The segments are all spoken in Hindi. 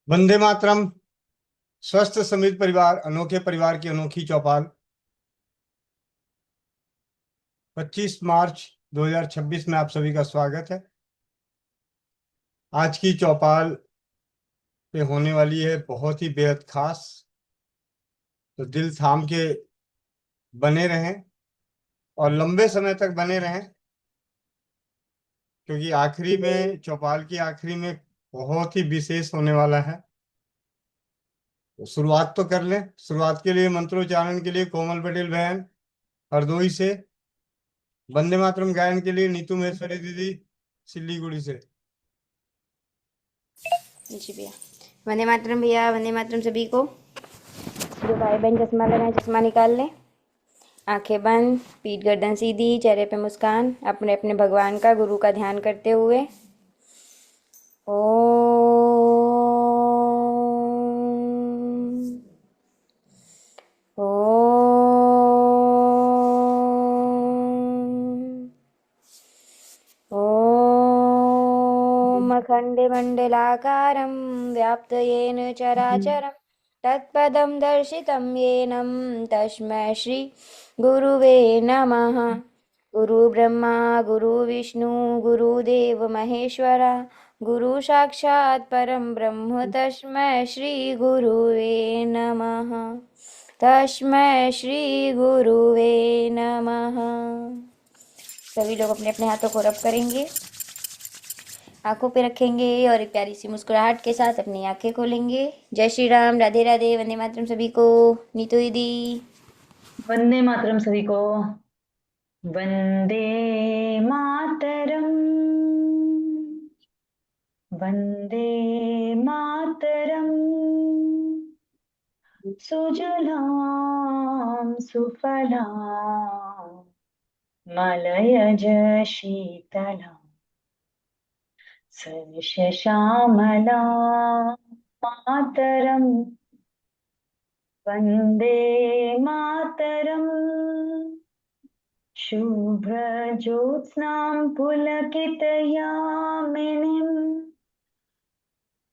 वंदे मातरम। स्वस्थ समृद्ध परिवार, अनोखे परिवार की अनोखी चौपाल। 25 मार्च 2026 में आप सभी का स्वागत है। आज की चौपाल पे होने वाली है बहुत ही बेहद खास। तो दिल थाम के बने रहें और लंबे समय तक बने रहें, क्योंकि आखिरी में, चौपाल की आखिरी में बहुत ही विशेष होने वाला है। तो शुरुआत तो कर लें। शुरुआत के लिए मंत्रोच्चारण के लिए कोमल पटेल बहन हरदोई से, वंदे मातरम गायन के लिए नीतू महेश्वरी दीदी सिल्लीगुड़ी से। जी भैया। वंदे मातरम भैया, वंदे मातरम सभी को। जो भाई बहन चश्मा लगाए चश्मा निकाल लें। आंखें बंद, पीठ गर्दन सीधी, चेहरे पे मुस्कान, अपने अपने भगवान का, गुरु का ध्यान करते हुए। ओम। ओम। ॐ अखण्डमण्डलाकारं व्याप्तयेन चराचरं तत्पदं दर्शितं येनं तस्मै श्रीगुरुवे नमः। गुरुब्रह्मा गुरुविष्णु गुरुदेव महेश्वरा, गुरु साक्षात् परं ब्रह्म तस्मै श्रीगुरुवे नमः। तस्मै श्रीगुरुवे नमः। सभी लोग अपने अपने हाथों को रब करेंगे, आंखों पे रखेंगे और एक प्यारी सी मुस्कुराहट के साथ अपनी आंखें खोलेंगे। जय श्री राम, राधे राधे, वंदे मातरम सभी को। नीतू दीदी। वंदे मातरम सभी को। वंदे मातरम। वंदे मातरम। सुजलाम सुफलाम मलयज शीतलाम सस्यश्यामलाम मातरम। वंदे मातरम। शुभ्रज्योत्स्नां पुलकितयामिनीं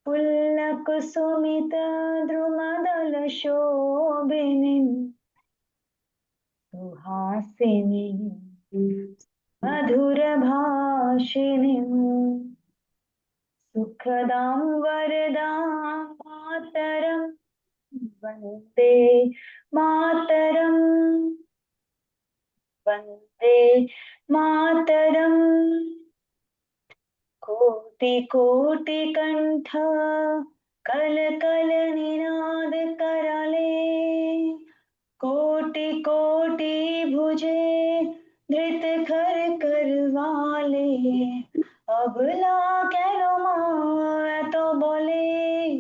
पुल्लकुसुमितद्रुमदलशोभिनीं सुहासिनीं मधुरभाषिणीं सुखदां वरदां मातरं। वन्दे मातरम्। वन्दे मातरम्। कोटि कोटि कंठ कल कल निनाद कराले, कोटि कोटि भुजे धृत कर करवाले। अबला केनो तो बोले,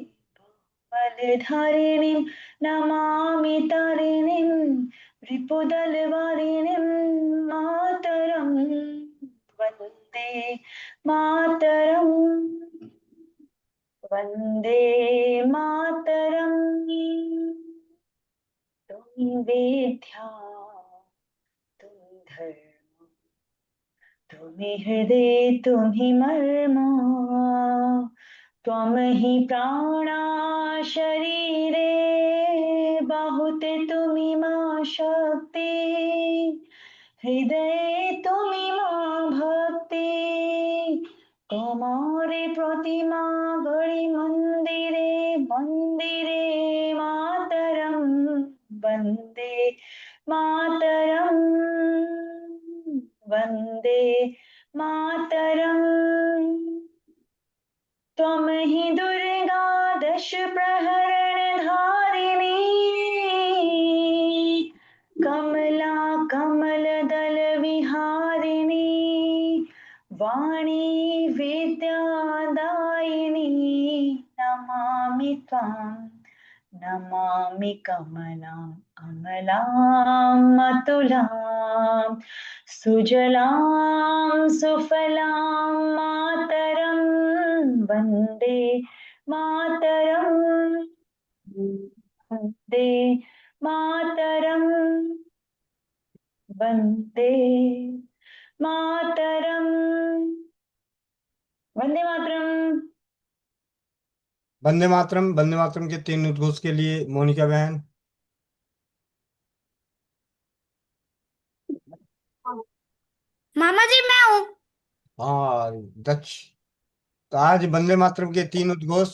बलधारिणीं नमामि तारिणीं रिपुदलवारिणीं मातरम्। वन्दे मातरम्। वन्दे मातरम्। तुम विद्या तुम धर्म तुम्हि हृदय तुम्हि मर्म, त्वं हि प्राणा शरीरे बाहुते तुमि मा शक्ति, हृदये तुमि मा भक्ति। তোমারে প্রতিমা গড়ি মন্দিরে মন্দিরে মাতরম। বন্দে মাতরম। वन्दे मातरम्। त्वं हि दुर्गा दश प्रहरणधारिणी, कमला कमलदल विहारिणी, वाणी विद्यादायिनी। नमामि त्वां नमामि कमलाम् अमलाम् अतुलाम् सुजलां सुफलां मातरं। वन्दे मातरम्। वन्दे मातरम्। वन्दे मातरम्। वन्दे मातरम्। वंदे मातरम के 3 उद्घोष के लिए मोनिका बहन। मामा जी मैं हूँ। हाँ, दक्ष। तो आज वंदे मातरम के 3 उद्घोष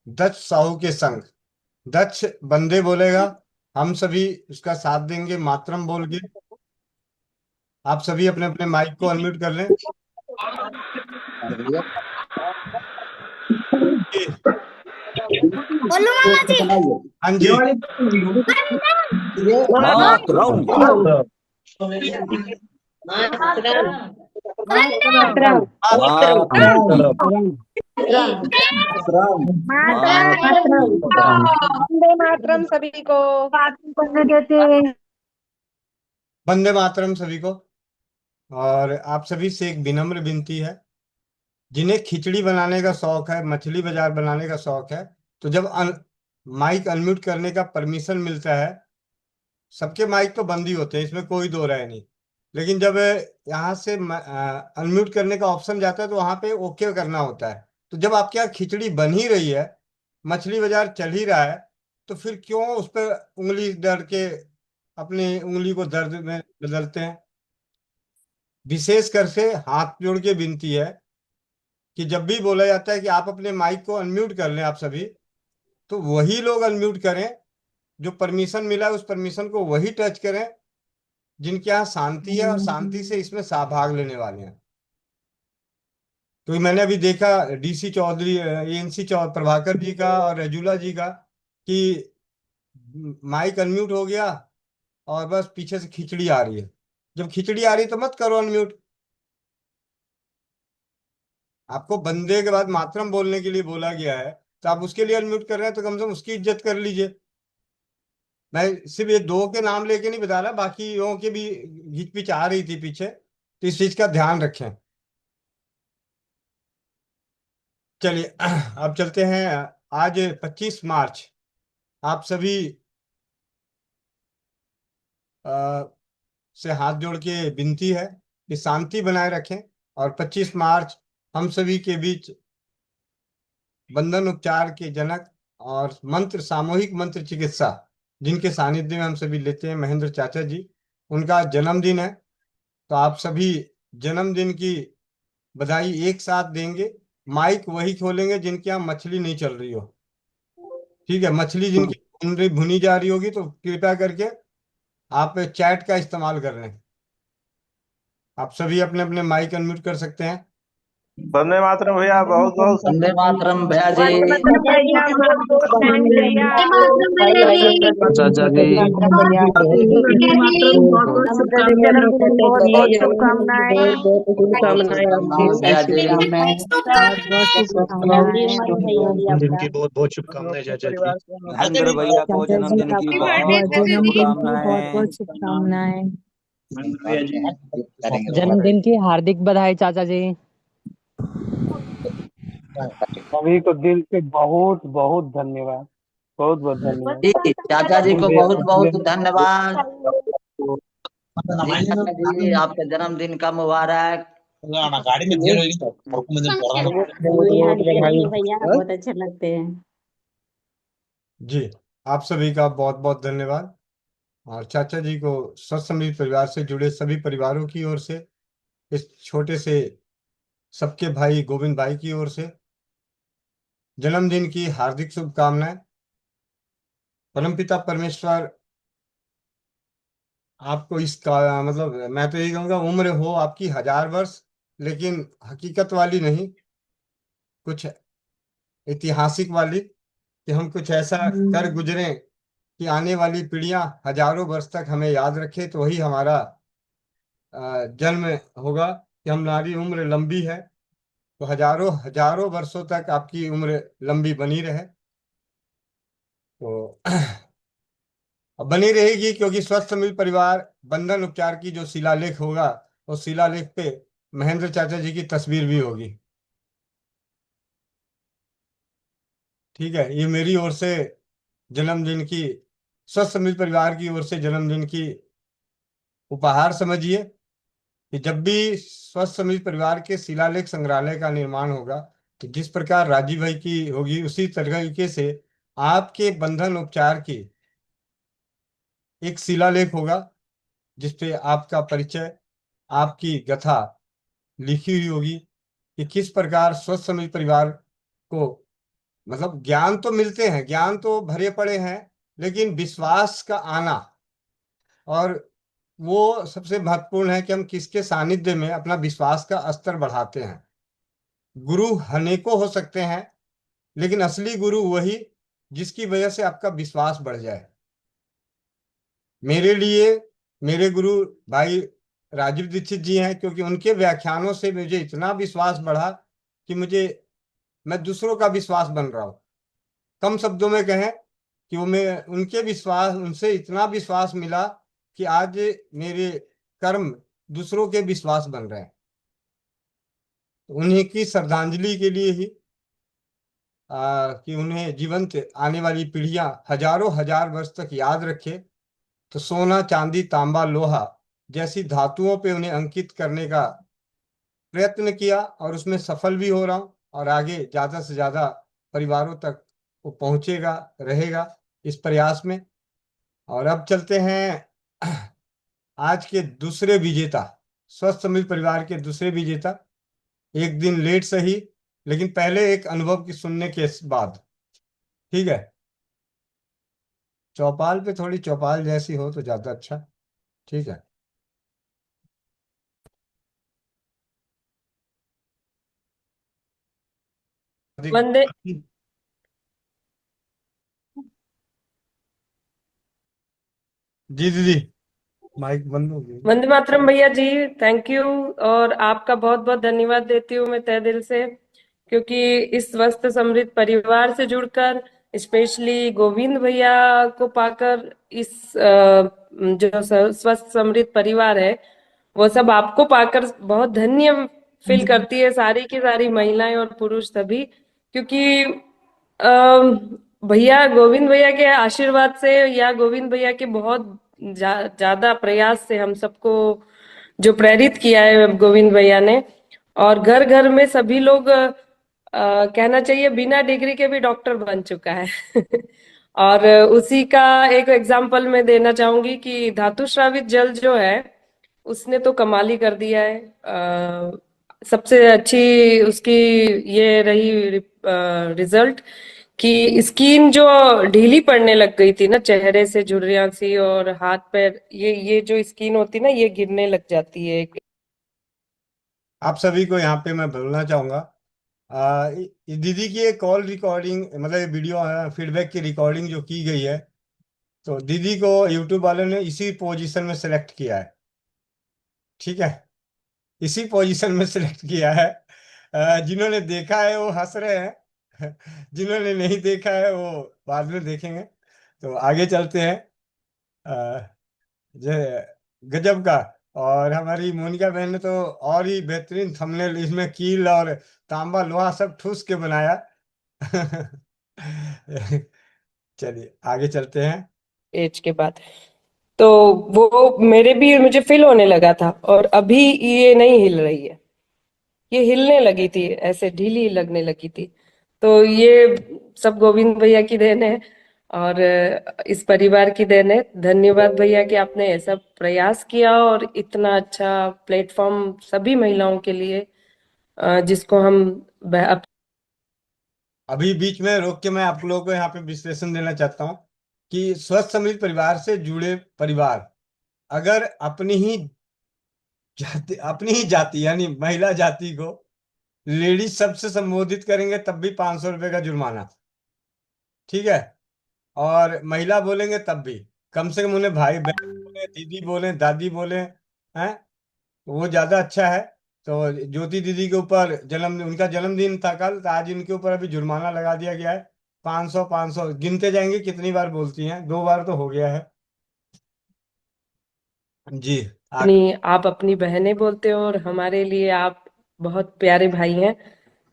दक्ष साहू के संग। दक्ष वंदे बोलेगा, हम सभी उसका साथ देंगे मातरम बोल के। आप सभी अपने अपने माइक को अनम्यूट कर लें। ओके। बोलो मामा जी। हाँ जी। मातरम। वंदे मातरम। वंदे मातरम सभी को। वंदे मातरम सभी को। और आप सभी से एक विनम्र विनती है, जिन्हें खिचड़ी बनाने का शौक है, मछली बाजार बनाने का शौक है, तो जब माइक अनम्यूट करने का परमिशन मिलता है, सबके माइक तो बंद ही होते हैं, इसमें कोई दो राय नहीं, लेकिन जब यहाँ से अनम्यूट करने का ऑप्शन जाता है तो वहां पे ओके करना होता है। तो जब आपके यहाँ खिचड़ी बन ही रही है, मछली बाजार चल ही रहा है, तो फिर क्यों उस पर उंगली डर के अपनी उंगली को दर्द में बदलते हैं। विशेष कर से हाथ जोड़ के विनती है कि जब भी बोला जाता है कि आप अपने माइक को अनम्यूट कर लें, आप सभी, तो वही लोग अनम्यूट करें जो परमिशन मिला है, उस परमिशन को वही टच करें जिनके यहाँ शांति है और शांति से इसमें भाग लेने वाले हैं। क्योंकि मैंने अभी देखा डीसी चौधरी, एएनसी प्रभाकर जी का और रजूला जी का, कि माइक अनम्यूट हो गया और बस पीछे से खिचड़ी आ रही है। जब खिचड़ी आ रही है तो मत करो अनम्यूट। आपको बंदे के बाद मातरम बोलने के लिए बोला गया है, तो आप उसके लिए अनम्यूट कर रहे हैं तो कम से कम उसकी इज्जत कर लीजिए। मैं सिर्फ ये दो के नाम लेके नहीं बता रहा, बाकी लोगों के भी घिच पिच आ रही थी पीछे, तो इस चीज का ध्यान रखें। चलिए अब चलते हैं। आज 25 मार्च। आप सभी अ, से हाथ जोड़ के विनती है कि शांति बनाए रखें, और 25 मार्च हम सभी के बीच बंधन उपचार के जनक और मंत्र सामूहिक मंत्र चिकित्सा, जिनके सानिध्य में हम सभी लेते हैं, महेंद्र चाचा जी, उनका जन्मदिन है। तो आप सभी जन्मदिन की बधाई एक साथ देंगे। माइक वही खोलेंगे जिनके यहाँ मछली नहीं चल रही हो। ठीक है, मछली जिनकी भुनी जा रही होगी तो कृपया करके आप चैट का इस्तेमाल कर लें। आप सभी अपने अपने माइक अनम्यूट कर सकते हैं। वंदे मातरम भैया, बहुत बहुत वंदे मातरम भैया जी। वंदे मातरम भैया, बहुत बहुत थैंक भैया। चाचा जी। वंदे मातरम, बहुत बहुत शुभकामनाएं। जन्मदिन बहुत बहुत शुभकामनाएं। शुभकामनाएं भैया जी। बहुत बहुत जन्मदिन की शुभकामनाएं। बहुत बहुत शुभकामनाएं चाचा जी। महेंद्र भैया को चाचा जी जन्मदिन का की बहुत बहुत जन्मदिन की बहुत शुभकामनाएं। बहुत शुभकामनाएं। जन्मदिन की हार्दिक बधाई चाचा जी। सभी को दिल से बहुत बहुत धन्यवाद, बहुत बहुत धन्यवाद। जी, चाचा जी को मुझे बहुत अपने बहुत धन्यवाद। को जी चाचा जी, आपका जन्मदिन का मुबारक। भैया बहुत अच्छे लगते हैं। जी, आप सभी का बहुत बहुत धन्यवाद। और चाचा जी को स्वस्थ समृद्ध परिवार से जुड़े सभी परिवारों की ओर से, इस छोटे से सबके भाई गोविंद भाई की ओर से जन्मदिन की हार्दिक शुभकामनाएं। परमपिता परमेश्वर आपको इसका मतलब, मैं तो यही कहूँगा, उम्र हो आपकी 1000 वर्ष, लेकिन हकीकत वाली नहीं, कुछ ऐतिहासिक वाली, कि हम कुछ ऐसा कर गुजरे कि आने वाली पीढ़ियां हजारों वर्ष तक हमें याद रखे, तो वही हमारा जन्म होगा कि हमारी उम्र लंबी है, तो हजारों हजारों वर्षों तक आपकी उम्र लंबी बनी रहे। तो अब बनी रहेगी, क्योंकि स्वस्थ मिल परिवार बंधन उपचार की जो शिलालेख होगा, उस शिलालेख पे महेंद्र चाचा जी की तस्वीर भी होगी। ठीक है, ये मेरी ओर से जन्मदिन की, स्वस्थ मिल परिवार की ओर से जन्मदिन की उपहार समझिए, कि जब भी स्वस्थ समिति परिवार के शिलालेख संग्रहालय का निर्माण होगा, तो जिस प्रकार राजीव भाई की होगी उसी तरीके से आपके बंधन उपचार की एक शिलालेख होगा, जिसपे आपका परिचय, आपकी गाथा लिखी हुई होगी कि किस प्रकार स्वस्थ समृद्ध परिवार को, मतलब ज्ञान तो मिलते हैं, ज्ञान तो भरे पड़े हैं, लेकिन विश्वास का आना, और वो सबसे महत्वपूर्ण है कि हम किसके सानिध्य में अपना विश्वास का स्तर बढ़ाते हैं। गुरु अनेकों हो सकते हैं, लेकिन असली गुरु वही जिसकी वजह से आपका विश्वास बढ़ जाए। मेरे लिए मेरे गुरु भाई राजीव दीक्षित जी हैं, क्योंकि उनके व्याख्यानों से मुझे इतना विश्वास बढ़ा कि मैं दूसरों का विश्वास बन रहा हूँ। कम शब्दों में कहें कि उनसे इतना विश्वास मिला कि आज मेरे कर्म दूसरों के विश्वास बन रहे हैं। उन्हीं की श्रद्धांजलि के लिए ही कि उन्हें जीवंत आने वाली पीढ़ियां हजारों हजार वर्ष तक याद रखे, तो सोना चांदी तांबा लोहा जैसी धातुओं पे उन्हें अंकित करने का प्रयत्न किया, और उसमें सफल भी हो रहा हूँ, और आगे ज्यादा से ज्यादा परिवारों तक वो पहुंचेगा, रहेगा इस प्रयास में। और अब चलते हैं आज के दूसरे विजेता, स्वस्थ समृद्ध परिवार के दूसरे विजेता, एक दिन लेट सही, लेकिन पहले एक अनुभव की सुनने के बाद। ठीक है, चौपाल पे थोड़ी चौपाल जैसी हो तो ज्यादा अच्छा। ठीक है, वंदे जी दीदी, माइक बंद हो गई। वंदे मातरम भैया जी, थैंक यू। और आपका बहुत बहुत धन्यवाद देती हूँ मैं तहे दिल से, क्योंकि इस स्वस्थ समृद्ध परिवार से जुड़कर, स्पेशली गोविंद भैया को पाकर, इस जो स्वस्थ समृद्ध परिवार है वो सब आपको पाकर बहुत धन्य फील करती है, सारी की सारी महिलाएं और पुरुष सभी। क्योंकि अम, भैया गोविंद भैया के आशीर्वाद से, या गोविंद भैया के बहुत ज्यादा प्रयास से हम सबको जो प्रेरित किया है गोविंद भैया ने, और घर घर में सभी लोग कहना चाहिए बिना डिग्री के भी डॉक्टर बन चुका है। और उसी का एक एग्जाम्पल मैं देना चाहूंगी कि धातु श्रावित जल जो है उसने तो कमाल ही कर दिया है। सबसे अच्छी उसकी ये रही रिजल्ट कि स्किन जो ढीली पड़ने लग गई थी ना, चेहरे से झुर्रियां सी और हाथ पैर, ये जो स्किन होती ना, ये गिरने लग जाती है। आप सभी को यहाँ पे मैं बोलना चाहूंगा, दीदी की एक कॉल रिकॉर्डिंग, मतलब वीडियो फीडबैक की रिकॉर्डिंग जो की गई है, तो दीदी को यूट्यूब वालों ने इसी पोजीशन में सेलेक्ट किया है। ठीक है, इसी पोजीशन में सिलेक्ट किया है। जिन्होंने देखा है वो हंस रहे हैं, जिन्होंने नहीं देखा है वो बाद में देखेंगे। तो आगे चलते हैं। जय गजब का। और हमारी मोनिका बहन ने तो और ही बेहतरीन थंबनेल, इसमें कील और तांबा लोहा सब ठूस के बनाया। चलिए आगे चलते हैं। एज के बाद तो वो मेरे भी मुझे फील होने लगा था, और अभी ये नहीं हिल रही है, ये हिलने लगी थी, ऐसे ढीली लगने लगी थी। तो ये सब गोविंद भैया की देन है, और इस परिवार की देन है। धन्यवाद भैया कि आपने ऐसा प्रयास किया और इतना अच्छा प्लेटफॉर्म सभी महिलाओं के लिए, जिसको हम अभी बीच में रोक के मैं आप लोगों को यहाँ पे विश्लेषण देना चाहता हूँ कि स्वस्थ समृद्ध परिवार से जुड़े परिवार अगर अपनी ही जाति यानी महिला जाति को लेडीज शब्द से संबोधित करेंगे तब भी 500 रुपये का जुर्माना। ठीक है, और महिला बोलेंगे तब भी कम से कम उन्हें भाई बहन बोले, दीदी बोले, दादी बोले, हैं, तो वो ज्यादा अच्छा है। तो ज्योति दीदी के ऊपर उनका जन्मदिन था कल, तो आज इनके ऊपर अभी जुर्माना लगा दिया गया है। 500 500 गिनते जाएंगे कितनी बार बोलती हैं, 2 बार तो हो गया है। जी आप अपनी बहनें बोलते हो, और हमारे लिए आप बहुत प्यारे भाई हैं।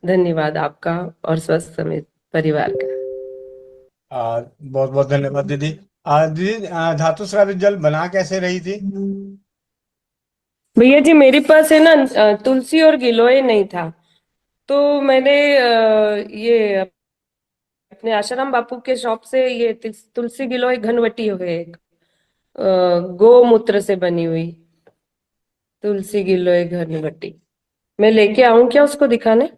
धन्यवाद आपका और स्वस्थ समेत परिवार का। बहुत बहुत धन्यवाद दीदी। दीदी धातु स्रावित जल बना कैसे रही थी? भैया जी मेरे पास है ना तुलसी और गिलोय नहीं था, तो मैंने ये अपने आशाराम बापू के शॉप से ये तुलसी गिलोय घनवटी है एक, गोमूत्र से बनी हुई तुलसी गिलोय घनवटी। मैं लेके आऊं क्या उसको दिखाने?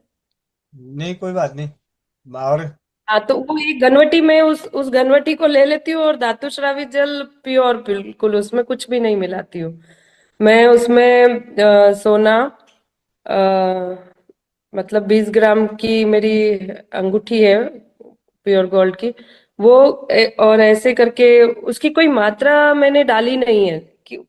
नहीं कोई बात नहीं। और हाँ, तो वो एक घनवटी में उस घनवटी को ले लेती हूँ और धातु श्रावित जल प्योर, बिल्कुल उसमें कुछ भी नहीं मिलाती हूँ। मैं उसमें सोना, अ, मतलब 20 ग्राम की मेरी अंगूठी है प्योर गोल्ड की, वो और ऐसे करके उसकी कोई मात्रा मैंने डाली नहीं है कि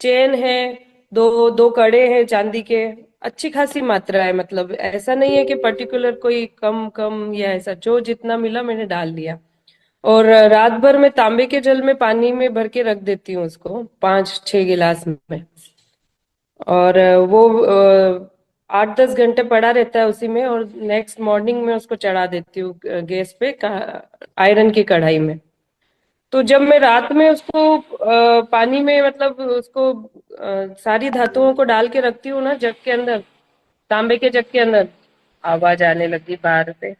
चेन है, दो दो कड़े हैं चांदी के, अच्छी खासी मात्रा है, मतलब ऐसा नहीं है कि पर्टिकुलर कोई कम कम या ऐसा, जो जितना मिला मैंने डाल दिया। और रात भर मैं तांबे के जल में पानी में भर के रख देती हूँ उसको 5-6 गिलास में। और वो 8-10 घंटे पड़ा रहता है उसी में, और नेक्स्ट मॉर्निंग में उसको चढ़ा देती हूँ गैस पे आयरन की कढ़ाई में। तो जब मैं रात में उसको पानी में, मतलब उसको सारी धातुओं को डाल के रखती हूँ ना जग के अंदर, तांबे के जग के अंदर, आवाज आने लगी बाहर से,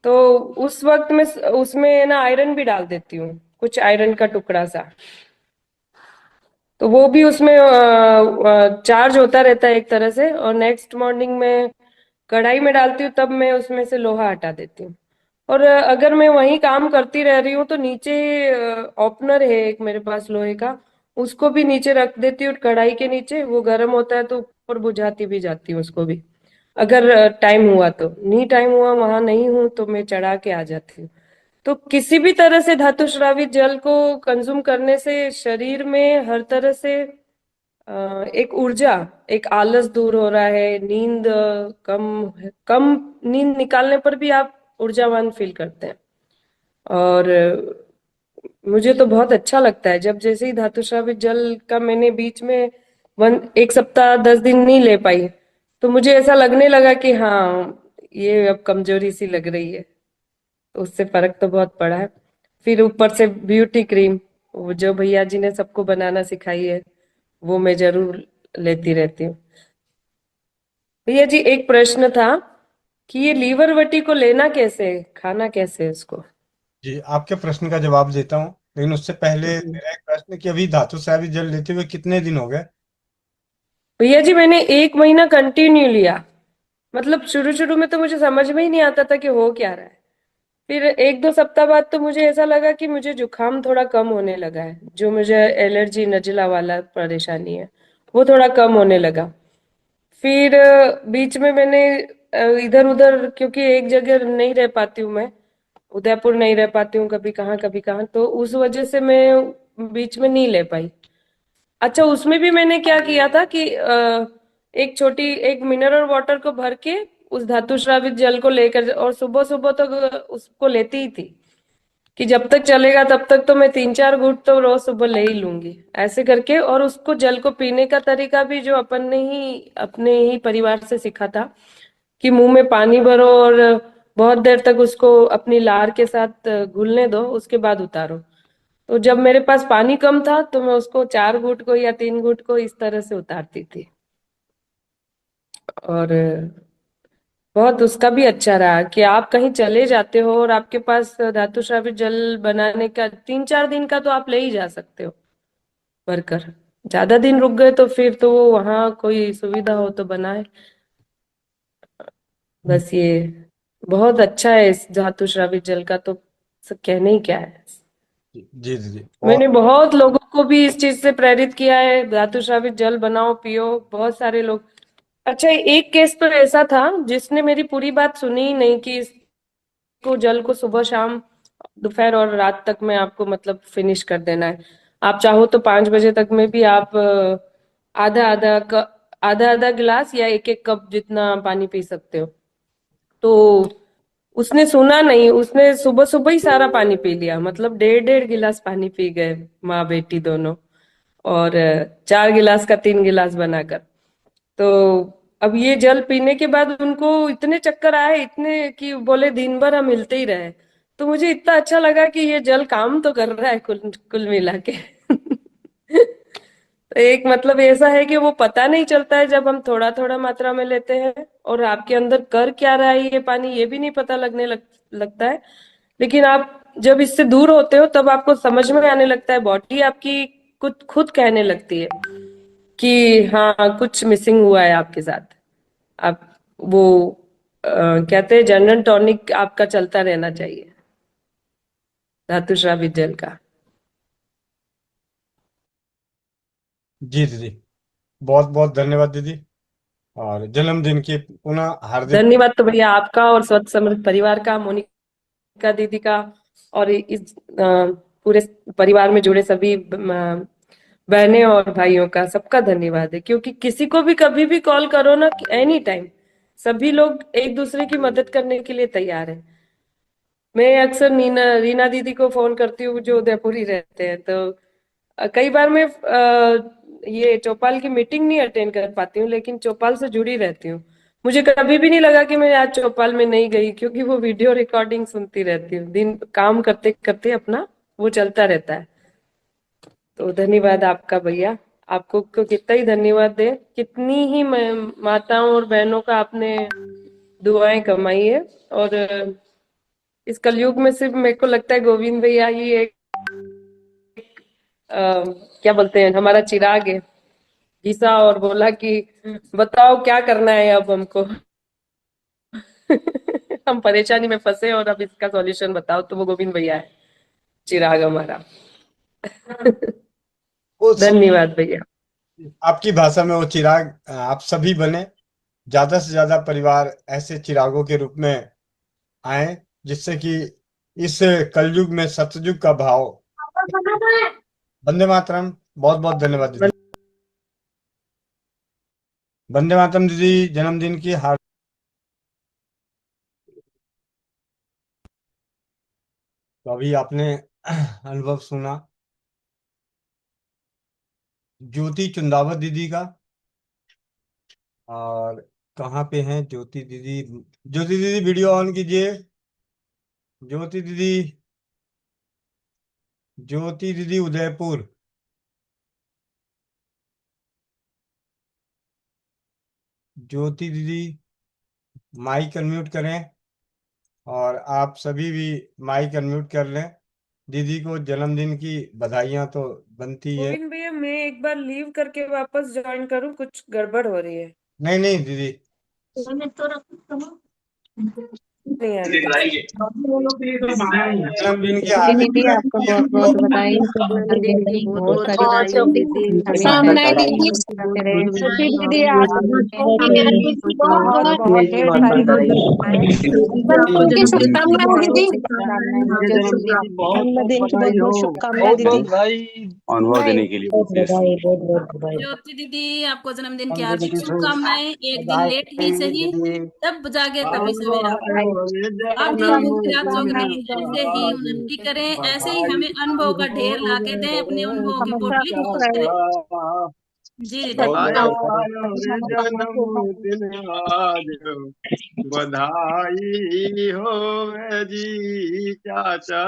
तो उस वक्त में उसमें ना आयरन भी डाल देती हूँ, कुछ आयरन का टुकड़ा सा, तो वो भी उसमें चार्ज होता रहता है एक तरह से। और नेक्स्ट मॉर्निंग में कढ़ाई में डालती हूँ, तब मैं उसमें से लोहा हटा देती हूँ। और अगर मैं वही काम करती रह रही हूँ तो नीचे ओपनर है एक मेरे पास लोहे का, उसको भी नीचे रख देती हूँ कढ़ाई के नीचे, वो गर्म होता है तो ऊपर बुझाती भी जाती हूँ उसको भी, अगर टाइम हुआ तो। नहीं टाइम हुआ, वहां नहीं हूं, तो मैं चढ़ा के आ जाती हूँ। तो किसी भी तरह से धातु श्रावित जल को कंज्यूम करने से शरीर में हर तरह से एक ऊर्जा, एक आलस दूर हो रहा है, नींद कम कम नींद निकालने पर भी आप ऊर्जावान फील करते हैं। और मुझे तो बहुत अच्छा लगता है जब जैसे ही धातु श्रावित जल का मैंने बीच में 1 सप्ताह 10 दिन नहीं ले पाई, तो मुझे ऐसा लगने लगा कि हाँ ये अब कमजोरी सी लग रही है, तो उससे फर्क तो बहुत पड़ा है। फिर ऊपर से ब्यूटी क्रीम, वो जो भैया जी ने सबको बनाना सिखाई है, वो मैं जरूर लेती रहती हूँ। भैया जी एक प्रश्न था कि ये लीवर वटी को लेना कैसे है, खाना कैसे है उसको? जी आपके प्रश्न का जवाब देता हूँ, लेकिन उससे पहले हम्म। मेरा एक प्रश्न कि अभी धातु स्रावित जल लेते हुए कितने दिन हो गए? भैया जी मैंने 1 महीना कंटिन्यू लिया, मतलब शुरू शुरू में तो मुझे समझ में ही नहीं आता था कि हो क्या रहा है। फिर 1-2 सप्ताह बाद तो मुझे ऐसा लगा कि मुझे जुकाम थोड़ा कम होने लगा है, जो मुझे एलर्जी नजला वाला परेशानी है वो थोड़ा कम होने लगा। फिर बीच में मैंने इधर उधर, क्योंकि एक जगह नहीं रह पाती हूँ मैं, उदयपुर नहीं रह पाती हूँ, कभी कहाँ, तो उस वजह से मैं बीच में नहीं ले पाई। अच्छा, उसमें भी मैंने क्या किया था कि एक मिनरल वाटर को भर के उस धातु श्रावित जल को लेकर, और सुबह सुबह तक उसको लेती ही थी कि जब तक चलेगा तब तक तो मैं 3-4 घूंट तो रोज सुबह ले ही लूंगी, ऐसे करके। और उसको जल को पीने का तरीका भी जो अपन ने ही अपने ही परिवार से सीखा था कि मुंह में पानी भरो और बहुत देर तक उसको अपनी लार के साथ घुलने दो, उसके बाद उतारो। तो जब मेरे पास पानी कम था तो मैं उसको 4 घूंट को या 3 घूंट को इस तरह से उतारती थी। और बहुत उसका भी अच्छा रहा कि आप कहीं चले जाते हो और आपके पास धातु श्रावित जल बनाने का 3-4 दिन का तो आप ले ही जा सकते हो भरकर। ज्यादा दिन रुक गए तो फिर तो वो वहां कोई सुविधा हो तो बनाए। बस ये बहुत अच्छा है इस धातु श्रावित जल का तो, कहने ही क्या है। जी जी जी। और मैंने बहुत लोगों को भी इस चीज से प्रेरित किया है, धातु श्रावित जल बनाओ पियो, बहुत सारे लोग। अच्छा, एक केस तो ऐसा था जिसने मेरी पूरी बात सुनी ही नहीं कि इसको जल को सुबह शाम दोपहर और रात तक में आपको मतलब फिनिश कर देना है। आप चाहो तो 5 बजे तक में भी आप आधा आधा आधा आधा गिलास या एक एक कप जितना पानी पी सकते हो। तो उसने सुना नहीं, उसने सुबह सुबह ही सारा पानी पी लिया, मतलब 1.5-1.5 गिलास पानी पी गए माँ बेटी दोनों, और 4 गिलास का 3 गिलास बनाकर। तो अब ये जल पीने के बाद उनको इतने चक्कर आए, इतने कि बोले दिन भर हम हिलते ही रहे। तो मुझे इतना अच्छा लगा कि ये जल काम तो कर रहा है कुल कुल मिला के। एक मतलब ऐसा है कि वो पता नहीं चलता है जब हम थोड़ा थोड़ा मात्रा में लेते हैं, और आपके अंदर कर क्या रहा है ये पानी ये भी नहीं पता लगता है। लेकिन आप जब इससे दूर होते हो तब आपको समझ में आने लगता है, बॉडी आपकी कुछ खुद कहने लगती है कि हाँ कुछ मिसिंग हुआ है आपके साथ। आप वो कहते हैं जनरल टॉनिक आपका चलता रहना चाहिए, धातु श्रावित जल का। जी दीदी, बहुत बहुत धन्यवाद दीदी, और जन्मदिन की पुनः हार्दिक। धन्यवाद तो भैया आपका और स्वच्छ समृद्ध परिवार का, मोनिका दीदी का, और इस पूरे परिवार में जुड़े सभी बहनें और भाइयों का, सबका धन्यवाद है। क्योंकि किसी को भी कभी भी कॉल करो ना, एनी टाइम, सभी लोग एक दूसरे की मदद करने के लिए तैयार है। मैं अक्सर रीना दीदी को फोन करती हूँ जो उदयपुर ही रहते हैं, तो कई बार मैं ये चौपाल की मीटिंग नहीं अटेंड कर पाती हूँ, लेकिन चौपाल से जुड़ी रहती हूँ। मुझे कभी भी नहीं लगा कि मैं आज चौपाल में नहीं गई, क्योंकि वो वीडियो रिकॉर्डिंग सुनती रहती हूँ, दिन काम करते करते अपना वो चलता रहता है। तो धन्यवाद आपका भैया, आपको को कितना ही धन्यवाद दे, कितनी ही माताओं और बहनों का आपने दुआएं कमाई है। और इस कलयुग में सिर्फ मेरे को लगता है गोविंद भैया ही एक क्या बोलते हैं, हमारा चिराग है, घिसा और बोला कि बताओ क्या करना है अब हमको। हम परेशानी में फंसे और अब इसका सॉल्यूशन बताओ, तो वो गोविंद भैया है, चिराग हमारा। वो धन्यवाद भैया। आपकी भाषा में वो चिराग आप सभी बने, ज्यादा से ज्यादा परिवार ऐसे चिरागों के रूप में आए, जिससे कि इस कलयुग में सतयुग का भाव। वंदे मातरम। बहुत बहुत धन्यवाद दीदी। वंदे मातरम दीदी, जन्मदिन की हार्दिक। तो अभी आपने अनुभव सुना ज्योति चुंदावत दीदी का। और कहाँ पे हैं ज्योति दीदी? ज्योति दीदी वीडियो ऑन कीजिए। ज्योति दीदी, ज्योति दीदी उदयपुर। ज्योति दीदी माइक अनम्यूट करें, और आप सभी भी माइक अनम्यूट कर लें। दीदी को जन्मदिन की बधाइयां तो बनती है। गोविंद भैया मैं एक बार लीव करके वापस ज्वाइन करूं, कुछ गड़बड़ हो रही है। नहीं नहीं दीदी, नहीं आ रही। जन्मदिन की जी हार्दिक दीदी, आपको बहुत बहुत बधाई। जन्मदिन की बहुत सारी हमेशा खुशियाँ मनाते रहे। सुशील दीदी आपको बहुत बहुत ढेर सारी शुभकामनाएं दीदी। जैसे भी आपको जन्मदिन की बहुत बहुत शुभकामनाएं दीदी। अनुभव देने के लिए बहुत बधाई, बहुत बहुत बधाई। ज्योति दीदी आपको जन्मदिन की हार्दिक शुभकामनाएं। एक दिन लेट ही सही, जब जागे तभी सवेरा। आप दिन दुखी रात चौगनी, ऐसे ही उन्नति करें, ऐसे ही हमें अनुभव का ढेर ला के दें, अपने अनुभवों की हमेशा पोटली खुश खोल रहे। करें। जी दीदी। जन्मदिन आज बधाई हो जी चाचा,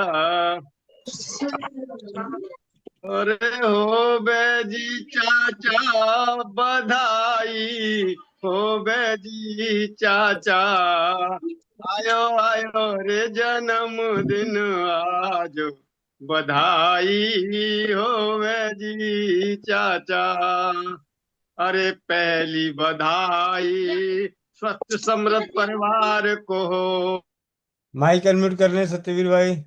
अरे हो बेजी चाचा बधाई हो बेजी चाचा, आयो आयो रे जन्मदिन आज बधाई हो बेजी चाचा। अरे पहली बधाई स्वस्थ समृद्ध परिवार को हो। माइक अनम्यूट कर लें सत्यवीर भाई।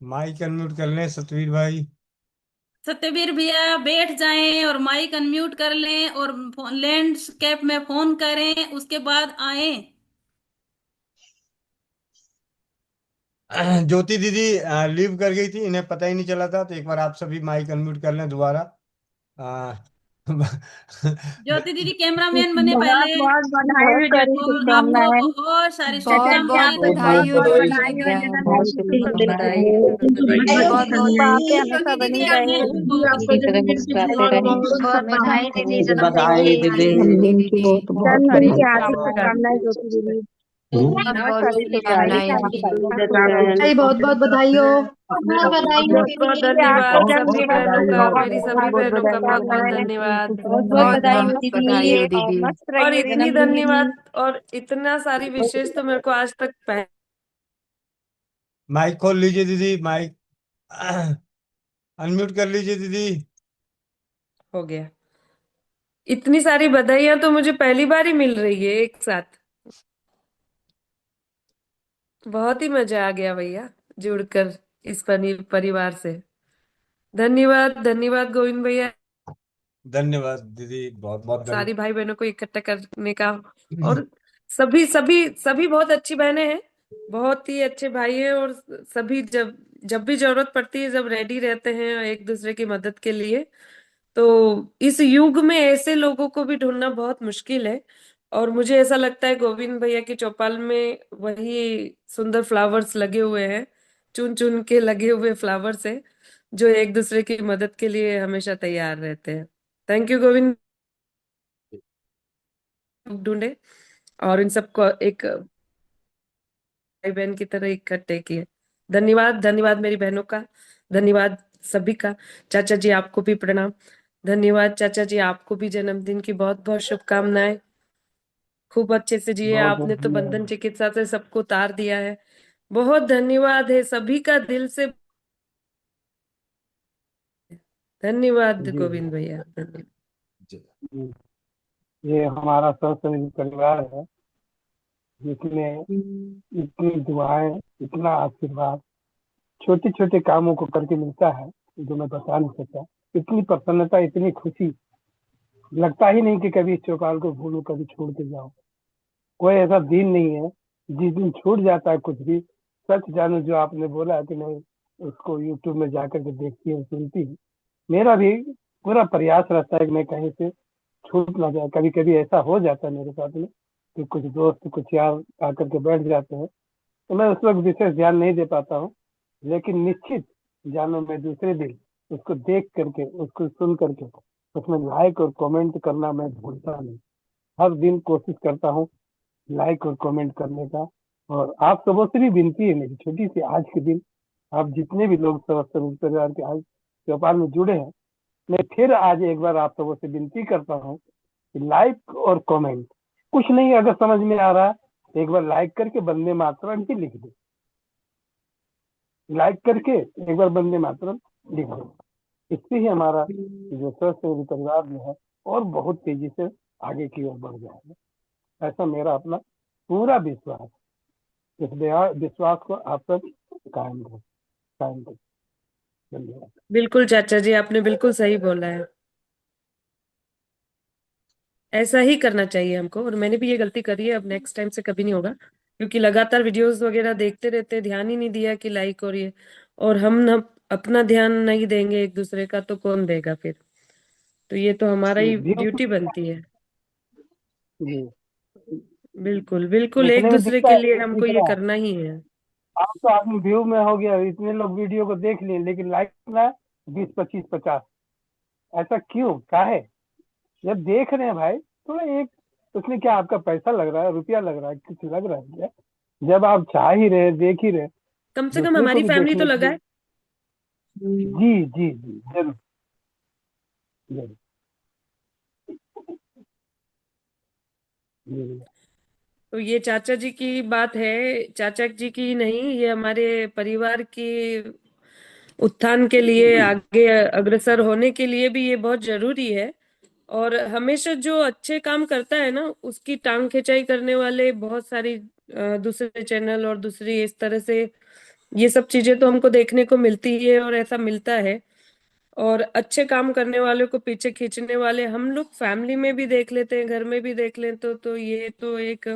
माइक अनम्यूट कर लें सत्यवीर भाई। सत्यवीर भैया बैठ जाएं और माइक अनम्यूट कर लें और लैंडस्केप में फोन करें, उसके बाद आए। ज्योति दीदी लीव कर गई थी, इन्हें पता ही नहीं चला था, तो एक बार आप सभी माइक अनम्यूट कर लें दोबारा। ज्योति दीदी कैमरामैन बने बहुत पहले, बहुत बधाई बहुत हो सारी ज्योति और दीदी। आपको शुभकामनाएं। बहुत सारी चाचा जी शुभकामनाएं। आपको बहुत बहुत बहुत बधाई हो शुक्रिया, जन्मदिन बहुत बहुत की। बधाई। बहुत बहुत आपके हमेशा बनी रहे, इसी तरह मुस्कुराते रहे। बहुत बधाई दीदी बहुत जन्मदिन बधाई की। दीदी। जन्मदिन की बहुत जन्मदिन की सारी हार्दिक शुभकामनाएं। शुभकामनाएं ज्योति दीदी। बहुत बहुत बहुत सारी शुभकामनाएं शुभकामनाएं। बहुत बहुत बधाई हो। बहुत बधाई बहुत ज्योति बहुत दीदी की आपके धन्यवाद सभी जन्मदिन बहनों की। का, बहुत मेरी सभी बहुत बहनों का बहुत बहुत शुभकामनाएं। धन्यवाद। बहुत बहुत बधाई हो बधाई दीदी हो और दीदी। मस्त और रहिए इतनी जन्मदिन दीदी। धन्यवाद और इतना सारी विशेष तो मेरे को आज तक माइक खोल लीजिए दीदी, माइक अनम्यूट कर लीजिए दीदी। हो गया। इतनी सारी बधाइयां तो मुझे पहली बार ही मिल रही है एक साथ। बहुत ही मजा आ गया भैया जुड़कर इस परिवार से। धन्यवाद धन्यवाद गोविंद भैया, धन्यवाद दीदी, बहुत बहुत सारी धन्यवाद। भाई बहनों को इकट्ठा करने का। और सभी सभी सभी बहुत अच्छी बहनें हैं, बहुत ही अच्छे भाई हैं, और सभी जब जब भी जरूरत पड़ती है जब रेडी रहते हैं एक दूसरे की मदद के लिए। तो इस युग में ऐसे लोगों को भी ढूंढना बहुत मुश्किल है, और मुझे ऐसा लगता है गोविंद भैया की चौपाल में वही सुंदर फ्लावर्स लगे हुए हैं, चुन चुन के लगे हुए फ्लावर्स है, जो एक दूसरे की मदद के लिए हमेशा तैयार रहते हैं। थैंक यू गोविंद, ढूंढे और इन सबको एक भाई बहन की तरह इकट्ठे किए। धन्यवाद धन्यवाद मेरी बहनों का, धन्यवाद सभी का। चाचा जी आपको भी प्रणाम। धन्यवाद चाचा जी, आपको भी जन्मदिन की बहुत बहुत शुभकामनाएं। खूब अच्छे से जिए, बहुत बहुत आपने तो धन्यवाद। बंधन चिकित्सा से सबको उतार दिया है। बहुत धन्यवाद है सभी का दिल से। धन्यवाद जी गोविंद भैया, धन्यवाद। जी। ये हमारा सहस्त्र परिवार है, जिसमें इतनी दुआएं, इतना आशीर्वाद छोटे छोटे कामों को करके मिलता है, जो मैं बता नहीं सकता। इतनी प्रसन्नता, इतनी खुशी, लगता ही नहीं कि कभी इस चौपाल को भूलूं, कभी छोड़ के जाऊं। कोई ऐसा दिन नहीं है जिस दिन छूट जाता है कुछ भी। सच जानो, जो आपने बोला कि नहीं उसको यूट्यूब में जाकर के देखती है, सुनती है, मेरा भी पूरा प्रयास रहता है कि मैं कहीं से छूट ना जाए। कभी कभी ऐसा हो जाता है मेरे साथ में कि कुछ दोस्त, कुछ यार आकर के बैठ जाते हैं, तो मैं उस वक्त विशेष ध्यान नहीं दे पाता हूँ। लेकिन निश्चित जानो, मैं दूसरे दिन उसको देख करके, उसको सुन करके उसमें लाइक और कमेंट करना मैं भूलता नहीं। हर दिन कोशिश करता हूँ लाइक और कमेंट करने का। और आप सबों से भी विनती है मेरी छोटी सी, आज के दिन आप जितने भी लोग समस्त परिवार के आज चौपाल में जुड़े हैं, मैं फिर आज एक बार आप सबों से विनती करता हूँ कि लाइक और कमेंट, कुछ नहीं अगर समझ में आ रहा है एक बार लाइक करके वंदे मातरम ही लिख दो। लाइक करके एक बार वंदे मातरम लिख दो। इससे ही हमारा जो स्वस्थ परिवार जो है और बहुत तेजी से आगे की ओर बढ़ जाएगा, ऐसा मेरा अपना पूरा विश्वास है। इस विश्वास को आप सब कायम रखें, कायम रखें। धन्यवाद। बिल्कुल चाचा जी, आपने बिल्कुल सही बोला है, ऐसा ही करना चाहिए हमको। और मैंने भी ये गलती करी है, अब नेक्स्ट टाइम से कभी नहीं होगा, क्योंकि लगातार वीडियोस वगैरह देखते रहते, ध्यान ही नहीं दिया कि लाइक और ये, और हम न अपना ध्यान नहीं देंगे एक दूसरे का तो कौन देगा फिर। तो ये तो हमारा ही व्यू ड्यूटी बनती है। जी बिल्कुल बिल्कुल, एक देखने में दूसरे दिखता के है लिए कि हमको दिख ये रहा है, करना ही है। आप तो आदमी व्यू में हो गया, इतने लोग वीडियो को देख लिए, लेकिन लाइक ना 20 25 50। ऐसा क्यों, क्या है? जब देख रहे हैं भाई तो एक, उसमें क्या आपका पैसा लग रहा है, रुपया लग रहा है, कुछ लग रहा है क्या? जब आप चाह ही रहे, देख ही रहे, कम से कम दूसरे को हमारी भी फैमिली तो देखने के लगा लिए। है। जी जी जी, जरूर जरूर जरूर। तो ये चाचा जी की बात है, चाचा जी की नहीं, ये हमारे परिवार की उत्थान के लिए, आगे अग्रसर होने के लिए भी ये बहुत जरूरी है। और हमेशा जो अच्छे काम करता है ना, उसकी टांग खिंचाई करने वाले बहुत सारी दूसरे चैनल और दूसरी इस तरह से ये सब चीजें तो हमको देखने को मिलती है, और ऐसा मिलता है। और अच्छे काम करने वाले को पीछे खींचने वाले हम लोग फैमिली में भी देख लेते हैं, घर में भी देख लें तो ये तो एक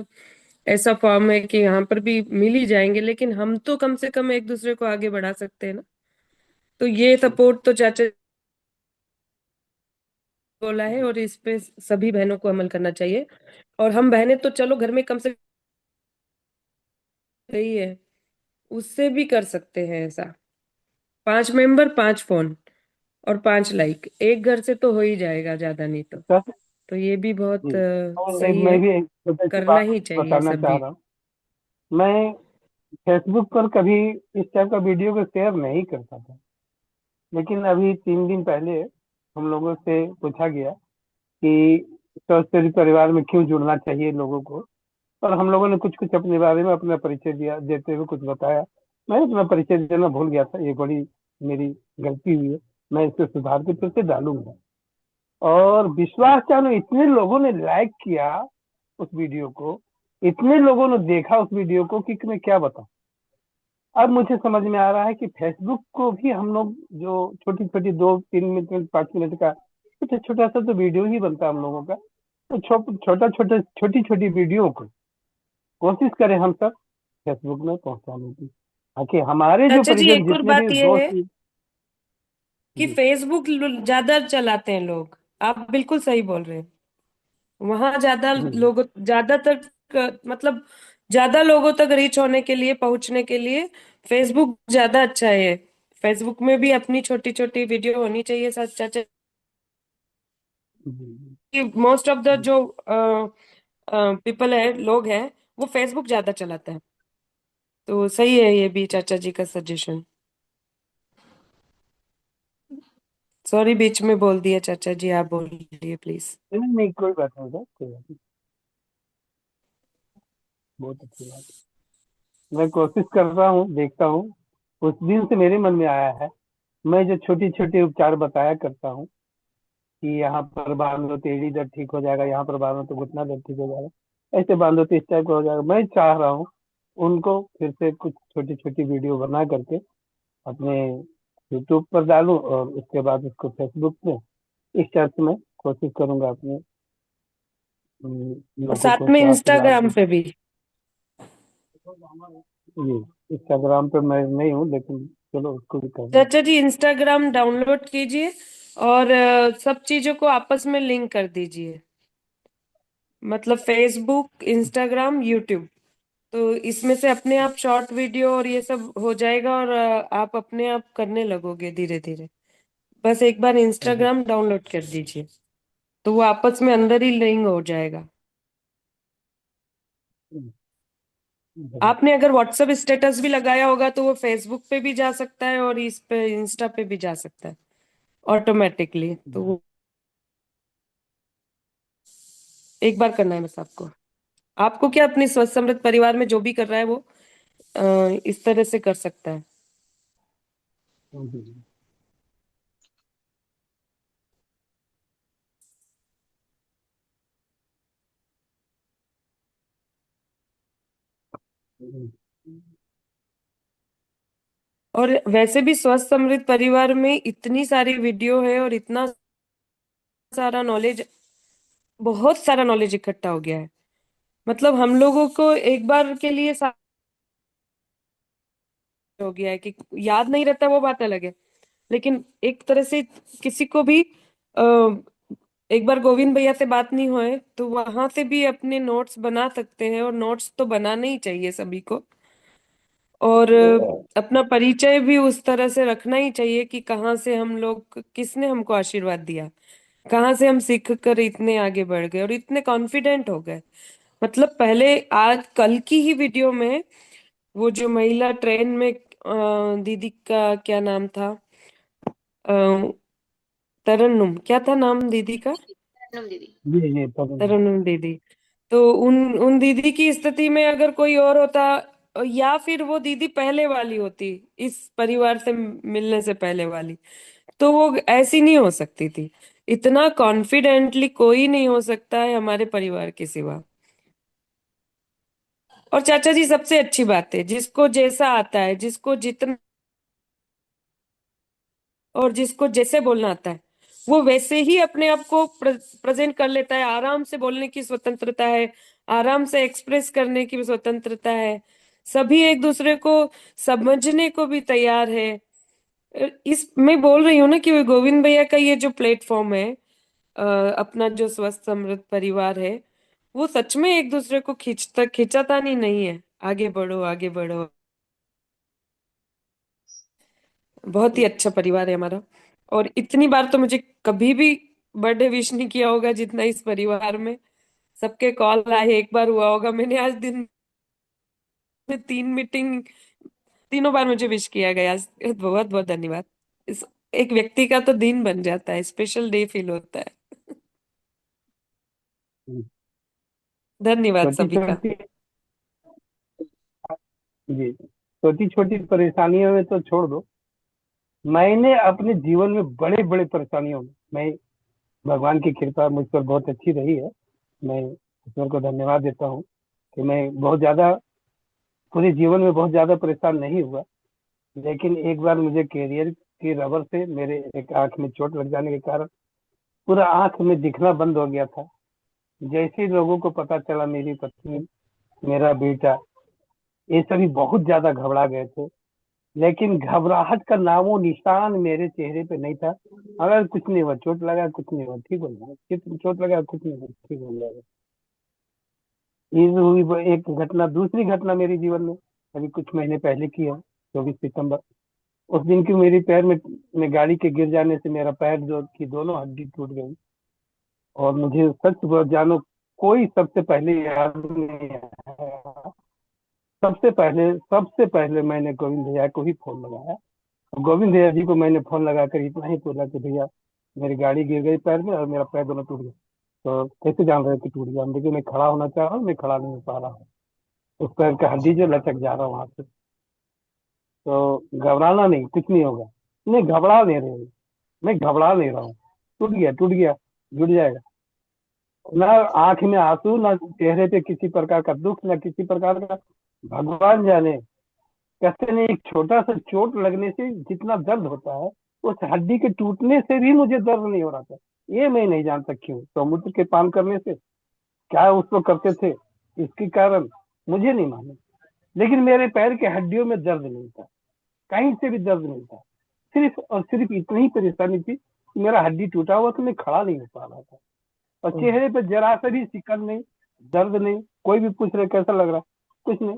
ऐसा फॉर्म है कि यहाँ पर भी मिल ही जाएंगे, लेकिन हम तो कम से कम एक दूसरे को आगे बढ़ा सकते हैं ना। तो ये सपोर्ट तो चाचा बोला है और इस पे सभी बहनों को अमल करना चाहिए। और हम बहनें तो चलो घर में कम से रही है, उससे भी कर सकते हैं ऐसा। 5 मेंबर 5 फोन और 5 लाइक, एक घर से तो हो ही जाएगा, ज्यादा नहीं तो। सर तो ये भी बहुत जी, सही मैं है, भी एक छोटी सी करना बात ही चाहिए बताना चाह सभी। रहा हूँ। मैं फेसबुक पर कभी इस टाइप का वीडियो को शेयर नहीं करता था, लेकिन अभी 3 दिन पहले हम लोगों से पूछा गया कि स्वस्थ परिवार में क्यों जुड़ना चाहिए लोगों को, और हम लोगों ने कुछ कुछ अपने बारे में अपना परिचय दिया, देते हुए कुछ बताया। मैं अपना परिचय देना भूल गया था, ये बड़ी मेरी गलती हुई है। मैं इसको सुधार के फिर से डालूंगा। और विश्वास जानो, इतने लोगों ने लाइक किया उस वीडियो को, इतने लोगों ने देखा उस वीडियो को कि मैं क्या बताऊं। अब मुझे समझ में आ रहा है कि फेसबुक को भी हम लोग जो छोटी छोटी 2-3 मिनट 5 मिनट का छोटा छोटा सा तो वीडियो ही बनता है हम लोगों का, तो छोटा छोटा छोटी छोटी वीडियो को कोशिश करें हम सब फेसबुक में पहुंचाने की, ताकि हमारे जो अच्छा जी, परिजन एक और जितने भी बात ये है दोस्त। कि जी फेसबुक ज्यादा चलाते हैं लोग। आप बिल्कुल सही बोल रहे हैं। वहां ज्यादा जी लोगों, ज्यादातर मतलब ज्यादा लोगों तक रीच होने के लिए, पहुंचने के लिए फेसबुक ज्यादा अच्छा है। फेसबुक में भी अपनी छोटी छोटी वीडियो होनी चाहिए। सच चाचा, जी मोस्ट ऑफ द जी जो पीपल है, लोग हैं, वो फेसबुक ज्यादा चलाते हैं। तो सही है ये भी चाचा जी का सजेशन। सॉरी, बीच में बोल दिया चाचा जी, आप बोलिए प्लीज। नहीं नहीं, कोई बात नहीं सर, कोई बात नहीं। बहुत अच्छी बात है। मैं कोशिश कर रहा हूँ, देखता हूँ। उस दिन से मेरे मन में आया है, मैं जो छोटी छोटी उपचार बताया करता हूँ कि यहाँ पर बांधो तो एड़ी दर्द ठीक हो जाएगा, यहाँ पर बांधो तो घुटना दर्द ठीक हो जाएगा, ऐसे बांधो तो इस टाइप का हो जाएगा। मैं चाह रहा हूँ उनको फिर से कुछ छोटी छोटी वीडियो बना करके अपने यूट्यूब पर डालूं, और उसके बाद उसको फेसबुक में इस टाइप से मैं कोशिश करूंगा अपने और लोगों साथ को में स्वास्थ्य लाभ इंस्टाग्राम दूं। पे भी। जी, इंस्टाग्राम पे मैं नहीं हूँ, लेकिन चलो उसको भी करना। चाचा जी, इंस्टाग्राम डाउनलोड कीजिए और सब चीजों को आपस में लिंक कर दीजिए। मतलब फेसबुक, इंस्टाग्राम, यूट्यूब, तो इसमें से अपने आप शॉर्ट वीडियो और ये सब हो जाएगा और आप अपने आप करने लगोगे धीरे धीरे। बस एक बार जी इंस्टाग्राम डाउनलोड कर दीजिए, तो वो आपस में अंदर ही लिंक हो जाएगा। जरूर। आपने अगर व्हाट्सएप स्टेटस भी लगाया होगा तो वो फेसबुक पे भी जा सकता है और इस पे इंस्टा पे भी जा सकता है ऑटोमेटिकली। तो वो एक बार करना है बस आपको। आपको क्या, अपनी स्वस्थ समृद्ध परिवार में जो भी कर रहा है वो इस तरह से कर सकता है। जी, जी, और वैसे भी स्वस्थ समृद्ध परिवार में इतनी सारी वीडियो है और इतना सारा नॉलेज, बहुत सारा नॉलेज इकट्ठा हो गया है। मतलब हम लोगों को एक बार के लिए हो गया है कि याद नहीं रहता, वो बात अलग है। लेकिन एक तरह से किसी को भी एक बार गोविंद भैया से बात नहीं होए तो वहां से भी अपने नोट्स बना सकते हैं, और नोट्स तो बनाने ही चाहिए सभी को। और अपना परिचय भी उस तरह से रखना ही चाहिए कि कहाँ से हम लोग, किसने हमको आशीर्वाद दिया, कहाँ से हम सीख कर इतने आगे बढ़ गए और इतने कॉन्फिडेंट हो गए। मतलब पहले, आज कल की ही वीडियो में वो जो महिला ट्रेन में दीदी का क्या नाम था, अ, तरन्नुम, क्या था नाम दीदी का? जी पता तरन्नुम दीदी। तो उन उन दीदी की स्थिति में अगर कोई और होता, या फिर वो दीदी पहले वाली होती, इस परिवार से मिलने से पहले वाली, तो वो ऐसी नहीं हो सकती थी। इतना कॉन्फिडेंटली कोई नहीं हो सकता है हमारे परिवार के सिवा। और चाचा जी, सबसे अच्छी बात है, जिसको जैसा आता है, जिसको जितना और जिसको जैसे बोलना आता है, वो वैसे ही अपने आप को प्रेजेंट कर लेता है। आराम से बोलने की स्वतंत्रता है, आराम से एक्सप्रेस करने की स्वतंत्रता है। सभी एक दूसरे को समझने को भी तैयार है। इस मैं बोल रही हूँ ना कि वो गोविंद भैया का ये जो प्लेटफॉर्म है, अपना जो स्वस्थ समृद्ध परिवार है वो सच में एक दूसरे को खिंचातानी नहीं है, आगे बढ़ो आगे बढ़ो। बहुत ही अच्छा परिवार है हमारा। और इतनी बार तो मुझे कभी भी बर्थडे विश नहीं किया होगा जितना इस परिवार में। सबके कॉल आए, एक बार हुआ होगा मैंने आज दिन में 3 मीटिंग, तीनों बार मुझे विश किया गया। बहुत बहुत धन्यवाद। इस एक व्यक्ति का तो दिन बन जाता है, स्पेशल डे फील होता है। धन्यवाद छोटी सभी का। छोटी जी छोटी छोटी परेशानियों में तो छोड़ दो, मैंने अपने जीवन में बड़े बड़े परेशानियों में, मैं भगवान की कृपा मुझ पर बहुत अच्छी रही है। मैं ईश्वर को धन्यवाद देता हूँ कि मैं बहुत ज्यादा पूरे जीवन में बहुत ज्यादा परेशान नहीं हुआ। लेकिन एक बार मुझे कैरियर की रबर से मेरे एक आंख में चोट लग जाने के कारण पूरा आंख में दिखना बंद हो गया था। जैसे ही लोगों को पता चला, मेरी पत्नी, मेरा बेटा, ये सभी बहुत ज्यादा घबरा गए थे। लेकिन घबराहट का नामो निशान मेरे चेहरे पे नहीं था। अगर कुछ नहीं हुआ, चोट लगा कुछ नहीं हुआ, ठीक हो जाएगा, चोट लगा कुछ नहीं हुआ, ठीक हो जाएगा। ये हुई एक घटना। दूसरी घटना मेरे जीवन में अभी कुछ महीने पहले की है, 24 सितंबर। उस दिन की मेरी पैर में गाड़ी के गिर जाने से मेरा पैर जो की दोनों हड्डी टूट गई। और मुझे सच जानो, कोई सबसे पहले याद नहीं आया। सबसे पहले मैंने गोविंद भैया को ही फोन लगाया। गोविंद भैया जी को मैंने फोन लगाकर इतना ही बोला कि भैया मेरी गाड़ी गिर गई पैर में और मेरा पैर दोनों टूट गया। तो कैसे जान रहे कि टूट गया? देखिए, मैं खड़ा होना चाह रहा हूँ, मैं खड़ा नहीं हो पा रहा हूँ, उस पैर का हड्डी जो लचक जा रहा है वहां से। तो घबराना नहीं, कुछ नहीं होगा। नहीं, घबरा नहीं रहे, मैं घबरा नहीं रहा हूँ। टूट गया टूट गया, जुड़ जाएगा। ना आंख में आंसू, ना चेहरे पे किसी प्रकार का दुख, ना किसी प्रकार का, भगवान जाने। कहते नहीं, एक छोटा सा चोट लगने से जितना दर्द होता है, उस हड्डी के टूटने से भी मुझे दर्द नहीं हो रहा था। ये मैं नहीं जानता क्यों। समुद्र के पान करने से क्या उसको करते थे, इसके कारण मुझे नहीं मालूम। लेकिन मेरे पैर के हड्डियों में दर्द नहीं था, कहीं से भी दर्द नहीं था। सिर्फ और सिर्फ इतनी ही परेशानी थी कि मेरा हड्डी टूटा हुआ तो मैं खड़ा नहीं हो पा रहा था। और चेहरे पे जरा सा भी सिकन नहीं, दर्द नहीं। कोई भी पूछ रहे कैसा लग रहा, कुछ नहीं,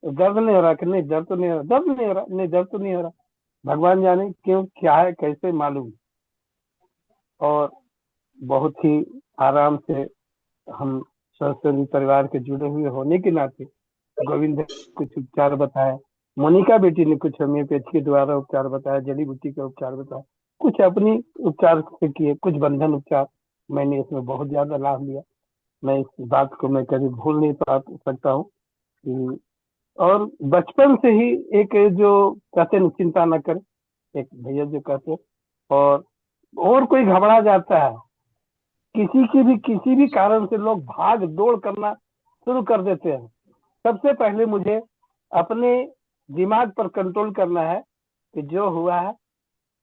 दर्द नहीं हो रहा कि नहीं, दर्द तो नहीं हो रहा, दर्द नहीं हो रहा, नहीं दर्द तो नहीं हो रहा। भगवान जाने क्यों, क्या है, कैसे, मालूम। और बहुत ही आराम से हम सत्संगी परिवार के जुड़े हुए होने के नाते गोविंद ने कुछ उपचार बताया, मोनिका बेटी ने कुछ होम्योपैथी के द्वारा उपचार बताया, जड़ी बूटी का उपचार बताया, कुछ अपनी उपचार से किए, कुछ बंधन उपचार। मैंने इसमें बहुत ज्यादा लाभ लिया। मैं इस बात को मैं कभी भूल नहीं सकता हूँ कि, और बचपन से ही एक जो कहते हैं चिंता न कर, एक भैया जो कहते हैं, और कोई घबरा जाता है, किसी भी कारण से लोग भाग दौड़ करना शुरू कर देते हैं। सबसे पहले मुझे अपने दिमाग पर कंट्रोल करना है कि जो हुआ है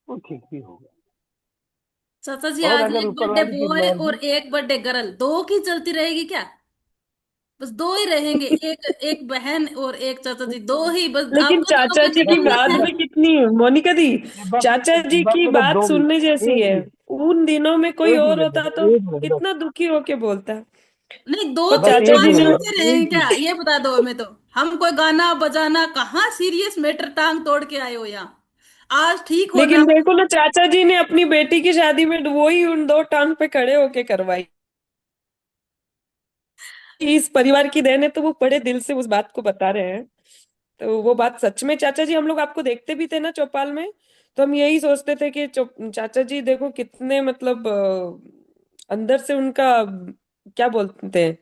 वो ठीक भी होगा। चाचा जी, और आज अगर एक ऊपर बर्थडे वाले की बॉय और मर्जी, एक बर्थडे गर्ल, दो की चलती रहेगी क्या? बस दो ही रहेंगे, एक एक बहन और एक चाचा जी, दो ही बस। लेकिन आपको तो चाचा जी की बस जरूरत बात है। भी कितनी, मोनिका दी, बस चाचा जी बस की मतलब बात 2 मिनट, सुनने जैसी एक है। मिनट, उन दिनों में कोई एक और मिनट, होता तो एक मिनट, कितना दुखी होके बोलता। नहीं, दो पर बस तीन चाचा एक बार जी मिनट, ने, सुनते रहेंगे एक क्या, मिनट। ये बता दो हमें तो। हम कोई गाना बजाना कहाँ सीरियस मैटर टांग तोड़ के आए हो यहाँ। आज ठीक होना। लेकिन देखो ना, चाचा जी ने अपनी बेटी की शादी में वो ही उन दो टांग पे खड़े होके करवाई। इस परिवार की देन है, तो वो बड़े दिल से उस बात को बता रहे हैं। तो वो बात सच में, चाचा जी हम लोग आपको देखते भी थे ना चौपाल में, तो हम यही सोचते थे कि चाचा जी देखो कितने मतलब अंदर से उनका क्या बोलते हैं,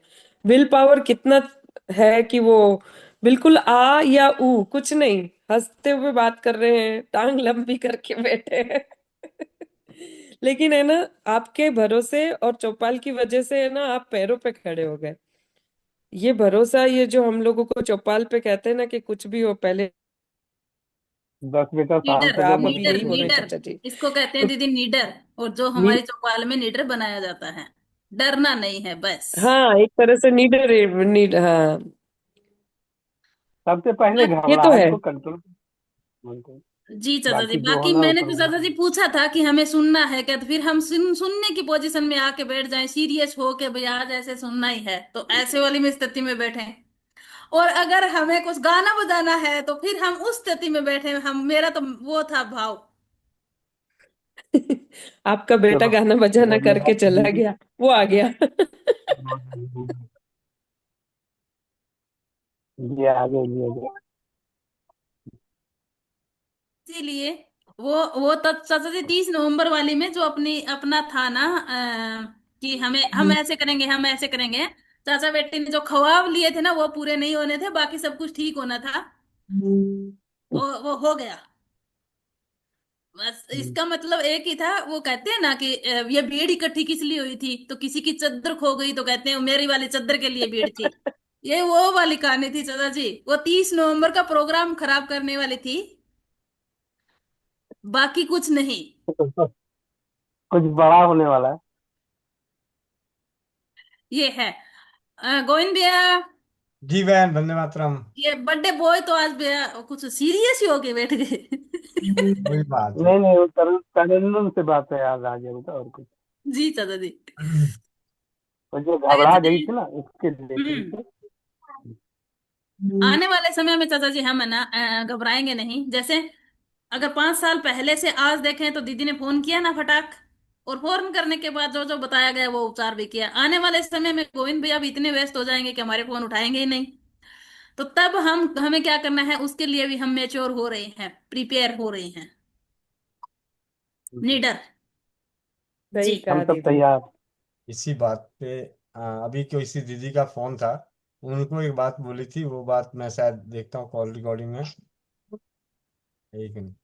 विल पावर कितना है कि वो बिल्कुल आ या ऊ कुछ नहीं, हंसते हुए बात कर रहे हैं, टांग लंबी करके बैठे हैं। लेकिन है ना, आपके भरोसे और चौपाल की वजह से है ना, आप पैरों पे खड़े हो गए। ये भरोसा, ये जो हम लोगों को चौपाल पे कहते हैं ना कि कुछ भी हो पहले, बस बेटा नीडर, शांत हो जाओ, आप मत अभी नीडर, यही बोलो। बोल रहे हैं नीडर। चाचा जी। इसको कहते हैं तो दीदी नीडर। और जो नी, हमारे चौपाल में नीडर बनाया जाता है, डरना नहीं है बस। हाँ, एक तरह से नीड, हाँ, सबसे पहले बस, ये तो घबराहट है। को कंट्रोल। जी चाचा जी, बाकी जो बाकी होना मैंने ऊपर तो चाचा होगा। जी पूछा था कि हमें सुनना है क्या, तो फिर हम सुनने की पोजीशन में आके बैठ जाएं, सीरियस हो के भाई आज ऐसे सुनना ही है, तो ऐसे वाली में स्थिति में बैठे। और अगर हमें कुछ गाना बजाना है तो फिर हम उस स्थिति में बैठे। हम मेरा तो वो था भाव। आपका बेटा चलो गाना बजाना करके धन्यवाद चला दीदी। गया, वो आ गया। ये आगे लिए गए। इसीलिए वो तब चाचा जी 30 नवंबर वाली में जो अपना था ना, कि हम ऐसे करेंगे, हम ऐसे करेंगे, चाचा बेटी ने जो ख्वाब लिए थे ना वो पूरे नहीं होने थे, बाकी सब कुछ ठीक होना था। वो हो गया। बस इसका मतलब एक ही था। वो कहते हैं ना कि ये भीड़ इकट्ठी किस लिए हुई थी, तो किसी की चद्दर खो गई तो कहते हैं मेरी वाली चद्दर के लिए भीड़ थी। ये वो वाली कहानी थी चाचा जी। वो 30 नवंबर का प्रोग्राम खराब करने वाली थी, बाकी कुछ नहीं। कुछ बड़ा होने वाला है। ये है गोविंद भैया। जी बहन, वंदे मातरम। ये बर्थडे बॉय तो आज भैया कुछ सीरियस ही होके बैठ गए। वही बात है। नहीं नहीं, वो तरन्नुम से बात है याद आ गया उनका, और कुछ। जी चाचा जी। वो जो तो ये घबरा चाचा गई जी, थी ना, उसके रिलेटेड हम्म, से। आने वाले समय में चाचा जी हम है ना घबराएंगे नहीं। जैसे अगर 5 साल पहले से आज देखें तो दीदी ने फोन किया ना फटाक, और फोन करने के बाद जो जो बताया गया वो उपचार भी किया। आने वाले समय में गोविंद भैया भी इतने व्यस्त हो जाएंगे कि हमारे फोन उठाएंगे ही नहीं। तो तब हमें क्या करना है, उसके लिए भी हम मेच्योर हो रहे हैं, प्रिपेयर हो रहे हैं, निडर। जी सही हम कहा सब दीदी। तैयार। इसी बात पे अभी किसी दीदी का फोन था, उनको एक बात बोली थी, वो बात मैं शायद देखता हूँ कॉल रिकॉर्डिंग में। एक मिनट।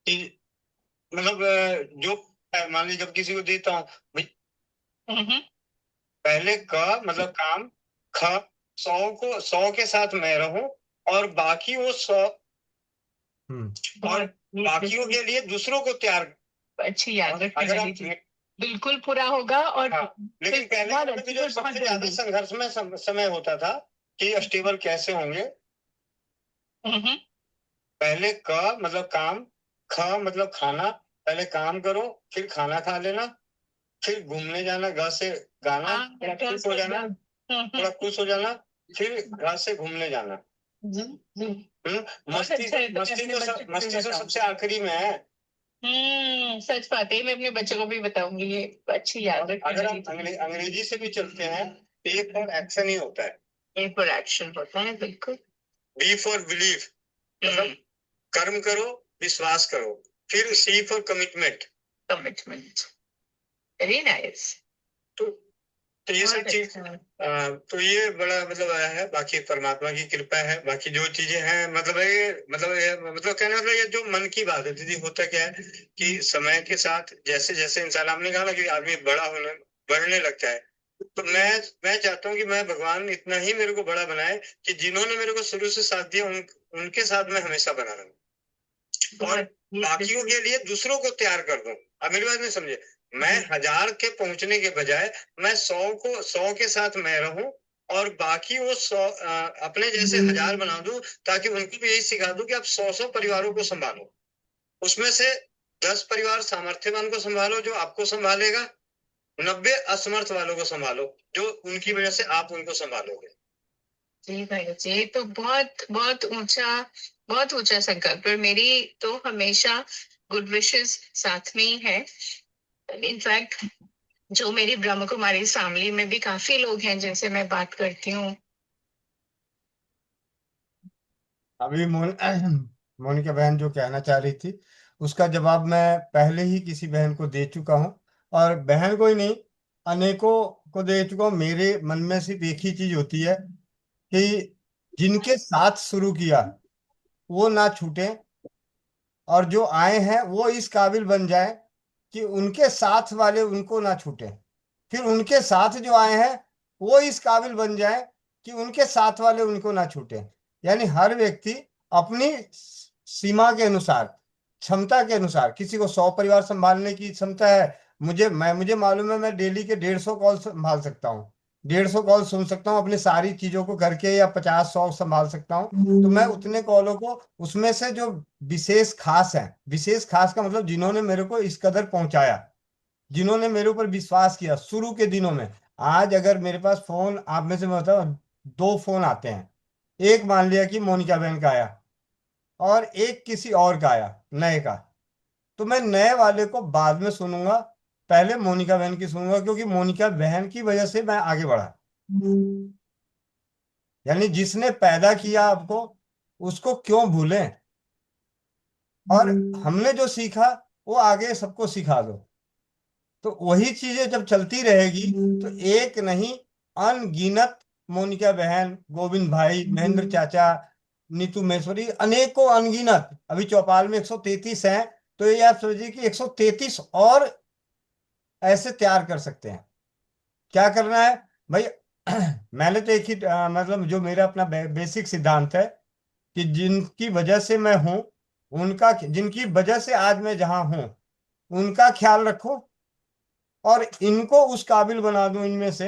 कि मतलब जो मान लीजिए जब किसी को देता हूँ भाई, पहले क मतलब काम, ख, 100 के साथ मैं रहूं, और बाकी वो 100 और बाकियों के लिए दूसरों को तैयार। अच्छी याद है, अगर आप बिल्कुल पूरा होगा। और हाँ, लेकिन पहले में जो सबसे ज्यादा संघर्ष में समय होता था कि स्टेबल कैसे होंगे। पहले क मतलब काम, ख मतलब खाना, पहले काम करो फिर खाना खा लेना, फिर घूमने जाना, घर से गाना, थोड़ा खुश हो जाना, थोड़ा खुश हो जाना, फिर घर से घूमने जाना। मस्ती तो सबसे आखिरी में है। सच बात है, मैं अपने बच्चों को भी बताऊंगी, ये अच्छी याद है। अगर आप अंग्रेजी से भी चलते हैं तो ए फॉर एक्शन ही होता है। ए फॉर एक्शन होता है, बिल्कुल। बी फॉर बिलीव, मतलब कर्म करो, विश्वास करो। फिर C for commitment, commitment. Very nice. तो ये सब चीज, तो ये बड़ा मतलब आया है। बाकी परमात्मा की कृपा है, बाकी जो चीजें हैं मतलब कहने मतलब ये जो मन की बात है दीदी, होता क्या है कि समय के साथ जैसे जैसे इंसान, आपने कहा ना कि आदमी बढ़ने लगता है, तो मैं चाहता हूँ कि मैं भगवान इतना ही मेरे को बड़ा बनाए कि जिन्होंने मेरे को शुरू से साथ दिया उनके साथ मैं हमेशा बना रहूं, और बाकियों के लिए दूसरों को तैयार कर दूं। अब मेरी बात नहीं समझे, मैं 1000 के पहुंचने के बजाय मैं 100 के साथ मैं रहूं, और बाकी वो 100 अपने जैसे 1000 बना दूं, ताकि उनको भी यही सिखा दूं कि आप 100 परिवारों को संभालो। उसमें से 10 परिवार सामर्थ्यवान को संभालो जो आपको संभालेगा, 90 असमर्थ वालों को संभालो जो उनकी वजह से आप उनको संभालोगे। जी भाई जी, तो बहुत बहुत ऊंचा संकल्प। और मेरी तो हमेशा गुड विशेस साथ में ही है। इनफैक्ट जो मेरी ब्रह्म कुमारी फैमिली में भी काफी लोग हैं जिनसे मैं बात करती हूँ। अभी मोनिका बहन जो कहना चाह रही थी, उसका जवाब मैं पहले ही किसी बहन को दे चुका हूँ, और बहन को ही नहीं अनेकों को दे चुका हूँ। मेरे मन में सिर्फ एक ही चीज होती है कि जिनके साथ शुरू किया वो ना छूटे, और जो आए हैं वो इस काबिल बन जाए कि उनके साथ वाले उनको ना छूटे, फिर उनके साथ जो आए हैं वो इस काबिल बन जाए कि उनके साथ वाले उनको ना छूटे। यानी हर व्यक्ति अपनी सीमा के अनुसार, क्षमता के अनुसार, किसी को 100 परिवार संभालने की क्षमता है, मुझे मालूम है मैं डेली के 150 कॉल संभाल सकता हूँ, 150 कॉल सुन सकता हूँ अपनी सारी चीजों को करके, या 50-100 संभाल सकता हूँ। तो मैं उतने कॉलों को, उसमें से जो विशेष खास है, विशेष खास का मतलब जिन्होंने मेरे को इस कदर पहुंचाया, जिन्होंने मेरे ऊपर विश्वास किया शुरू के दिनों में। आज अगर मेरे पास फोन, आप में से मैं बताऊं, 2 फोन आते हैं। एक मान लिया कि मोनिका बहन का आया, और एक किसी और का आया, नए का। तो मैं नए वाले को बाद में सुनूंगा, पहले मोनिका बहन की सुनूंगा, क्योंकि मोनिका बहन की वजह से मैं आगे बढ़ा। यानी जिसने पैदा किया आपको, उसको क्यों भूलें। और हमने जो सीखा वो आगे सबको सिखा दो। तो वही चीजें जब चलती रहेगी, तो एक नहीं, अनगिनत मोनिका बहन, गोविंद भाई, महेंद्र चाचा, नीतू महेश्वरी, अनेकों अनगिनत, अभी चौपाल में 133 हैं। तो ये आप समझिए कि 133 और ऐसे तैयार कर सकते हैं। क्या करना है भाई? मैंने तो एक ही मतलब जो मेरा अपना बेसिक सिद्धांत है कि जिनकी वजह से मैं हूं, उनका, जिनकी वजह से आज मैं जहां हूं, उनका ख्याल रखो, और इनको उस काबिल बना दूं इनमें से